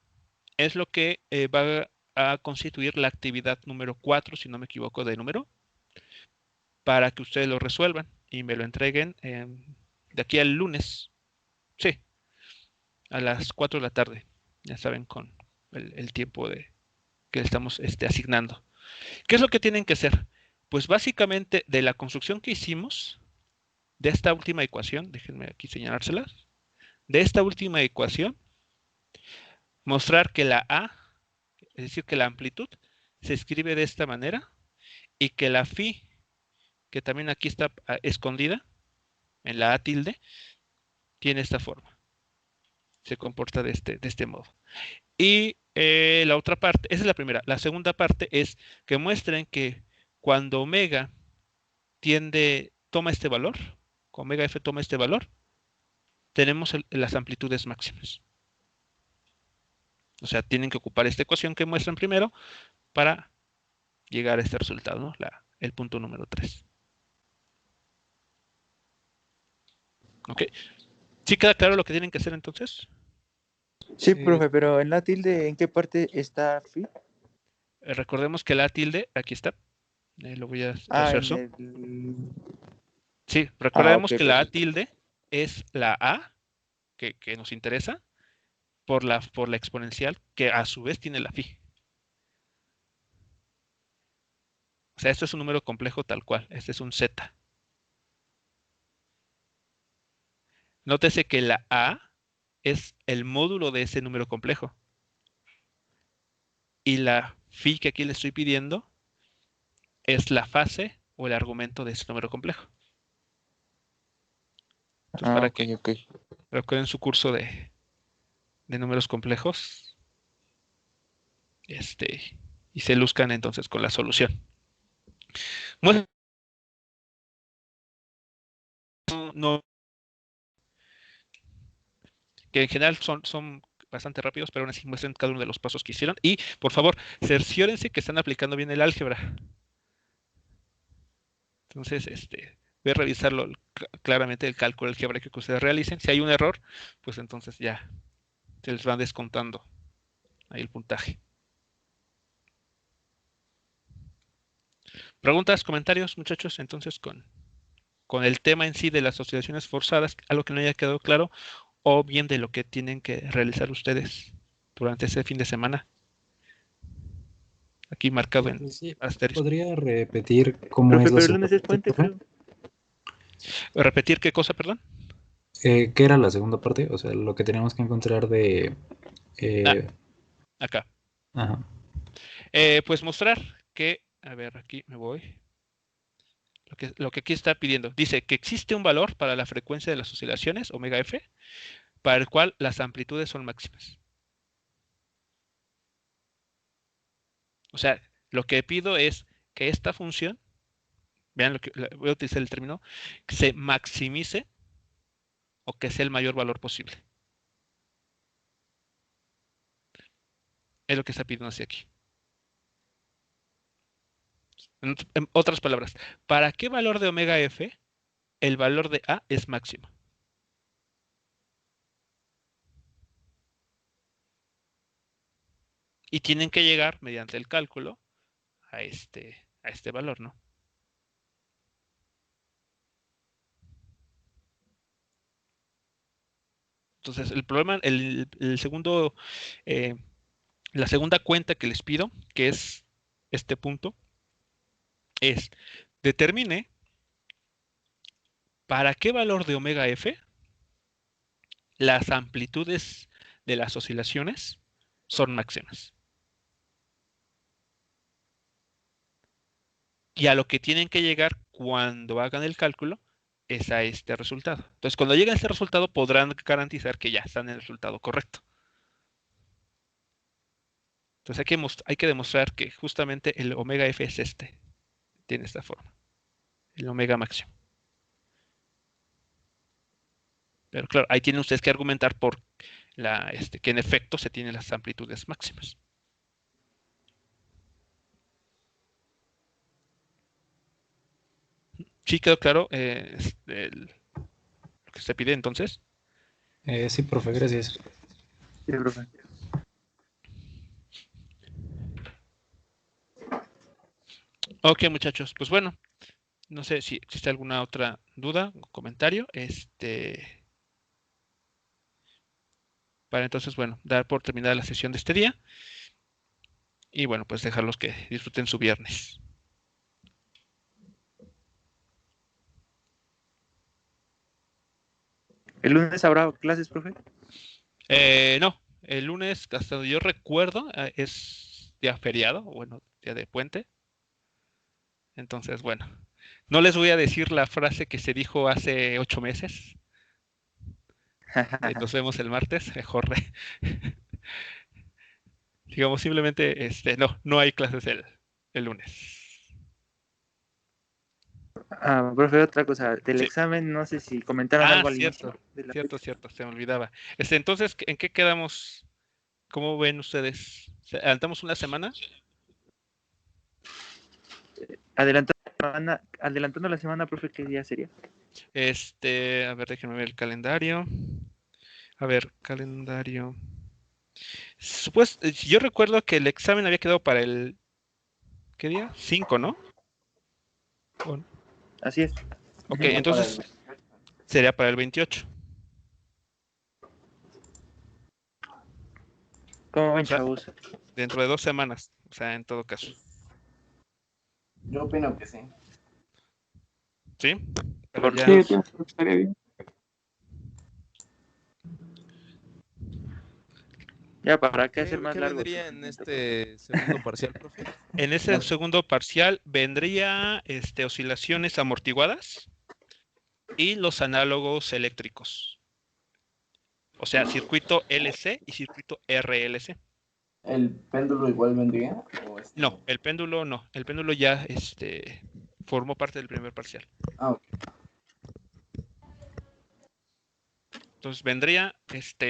es lo que va a constituir la actividad número 4, si no me equivoco de número, para que ustedes lo resuelvan y me lo entreguen de aquí al lunes. Sí, a las 4 de la tarde. Ya saben, con el tiempo que estamos asignando. ¿Qué es lo que tienen que hacer? Pues básicamente de la construcción que hicimos, de esta última ecuación, déjenme aquí señalárselas, de esta última ecuación, mostrar que la A, es decir, que la amplitud, se escribe de esta manera, y que la phi, que también aquí está escondida, en la A tilde, tiene esta forma. Se comporta de este modo. Y La otra parte, esa es la primera. La segunda parte es que muestren que cuando omega toma este valor, cuando omega f toma este valor, tenemos las amplitudes máximas. O sea, tienen que ocupar esta ecuación que muestran primero para llegar a este resultado, ¿no? El punto número 3. ¿Ok? ¿Sí queda claro lo que tienen que hacer entonces? Sí, profe, pero en la tilde, ¿en qué parte está phi? Recordemos que la tilde, aquí está, lo voy a Ah, hacer en eso. el... Sí, Ah, recordemos ok, que la A perfecto. tilde es la A que nos interesa por la exponencial que a su vez tiene la phi. O sea, esto es un número complejo tal cual. Este es un z. Nótese que la A es el módulo de ese número complejo. Y la phi que aquí le estoy pidiendo es la fase o el argumento de ese número complejo. Entonces, Ah, para ok, que ok. recuerden su curso de números complejos, y se luzcan entonces con la solución. Bueno, no, que en general son bastante rápidos, pero aún así muestren cada uno de los pasos que hicieron. Y, por favor, cerciórense que están aplicando bien el álgebra. Entonces, voy a revisarlo claramente el cálculo algebraico que ustedes realicen. Si hay un error, pues entonces ya se les va descontando ahí el puntaje. ¿Preguntas, comentarios, muchachos? Entonces, con el tema en sí de las asociaciones forzadas, algo que no haya quedado claro, o bien de lo que tienen que realizar ustedes durante ese fin de semana. Aquí marcado en Sí, asterisco. ¿podría repetir cómo Profe, es la pero el segunda lunes es parte, puente, profe? creo. ¿Repetir qué cosa, perdón? ¿Qué era la segunda parte? O sea, lo que teníamos que encontrar de... Ah, eh, acá. ajá. Pues mostrar que, a ver, aquí me voy. Lo que aquí está pidiendo. Dice que existe un valor para la frecuencia de las oscilaciones, omega f, para el cual las amplitudes son máximas. O sea, lo que pido es que esta función, vean voy a utilizar el término, que se maximice o que sea el mayor valor posible. Es lo que está pidiendo hacia aquí. En otras palabras, ¿para qué valor de omega f el valor de A es máximo? Y tienen que llegar mediante el cálculo a este valor, ¿no? Entonces, el problema, el segundo, la segunda cuenta que les pido, que es este punto, es determine para qué valor de omega f las amplitudes de las oscilaciones son máximas. Y a lo que tienen que llegar cuando hagan el cálculo es a este resultado. Entonces, cuando lleguen a este resultado, podrán garantizar que ya están en el resultado correcto. Entonces, hay que demostrar que justamente el omega f es tiene esta forma, el omega máximo. Pero claro, ahí tienen ustedes que argumentar por que en efecto se tienen las amplitudes máximas. ¿Sí quedó claro lo que se pide entonces? Sí, profe, gracias. Sí, profe. Ok, muchachos, pues bueno, no sé si existe alguna otra duda o comentario. Para entonces, bueno, dar por terminada la sesión de este día. Y bueno, pues dejarlos que disfruten su viernes. ¿El lunes habrá clases, profe? No, el lunes, hasta donde yo recuerdo, es día feriado, o bueno, día de puente. Entonces, bueno, no les voy a decir la frase que se dijo hace 8 meses. Nos vemos el martes, mejor Digamos, simplemente, no hay clases el lunes. Profe, otra cosa, del Sí. examen, no sé si comentaron algo al Cierto, inicio de la cierto, se me olvidaba. Entonces, ¿en qué quedamos? ¿Cómo ven ustedes? ¿Adelantamos una semana? Adelantando la semana, profe, ¿qué día sería? A ver, déjenme ver el calendario. A ver, calendario. Yo recuerdo que el examen había quedado para el, ¿qué día? 5, ¿no? ¿O no? Así es. Ok, Sería para entonces sería para el 28. ¿Cómo ven, O sea, chavos? dentro de 2 semanas, o sea, en todo caso. Yo opino que sí. ¿Sí? Pero ¿Por ya, qué? Sí, estaría bien. Ya, ¿para qué hacer ¿Qué, más qué largo el vendría en sufrimiento? este segundo parcial, profe? en ese segundo parcial vendría oscilaciones amortiguadas y los análogos eléctricos. O sea, circuito LC y circuito RLC. ¿El péndulo igual vendría? ¿O No, el péndulo no. El péndulo ya formó parte del primer parcial. Ok. Entonces vendría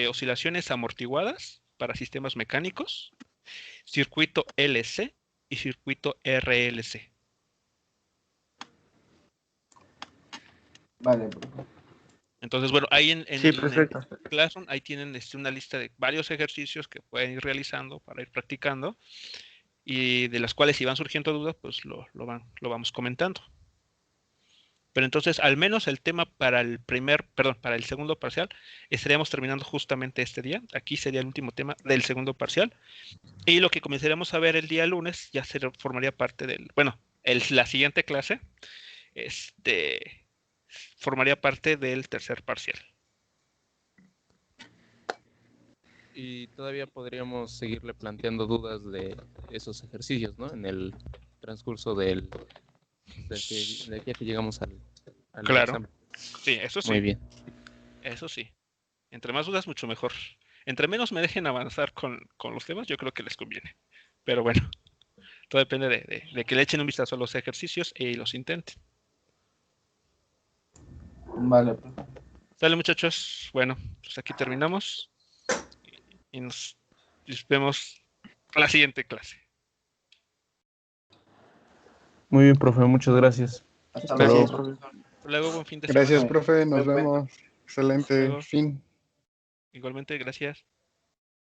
oscilaciones amortiguadas para sistemas mecánicos, circuito LC y circuito RLC. Vale, profe. Entonces, bueno, ahí en Sí, perfecto. Classroom, ahí tienen una lista de varios ejercicios que pueden ir realizando para ir practicando y de las cuales si van surgiendo dudas, pues lo vamos comentando. Pero entonces, al menos el tema para para el segundo parcial, estaríamos terminando justamente este día. Aquí sería el último tema del segundo parcial. Y lo que comenzaremos a ver el día lunes ya formaría parte la siguiente clase, formaría parte del tercer parcial. Y todavía podríamos seguirle planteando dudas de esos ejercicios, ¿no? En el transcurso de aquí a que llegamos al Claro. examen. Sí, eso sí. Muy bien. Eso sí. Entre más dudas, mucho mejor. Entre menos me dejen avanzar con los temas, yo creo que les conviene. Pero bueno, todo depende de que le echen un vistazo a los ejercicios y los intenten. Vale, profe. Sale, muchachos. Bueno, pues aquí terminamos y nos vemos en la siguiente clase. Muy bien, profe. Muchas gracias. Hasta Gracias. luego. Profe. Hasta luego, buen fin de Gracias, semana. profe. Nos Buen puente. vemos. Excelente Luego. fin. Igualmente, gracias.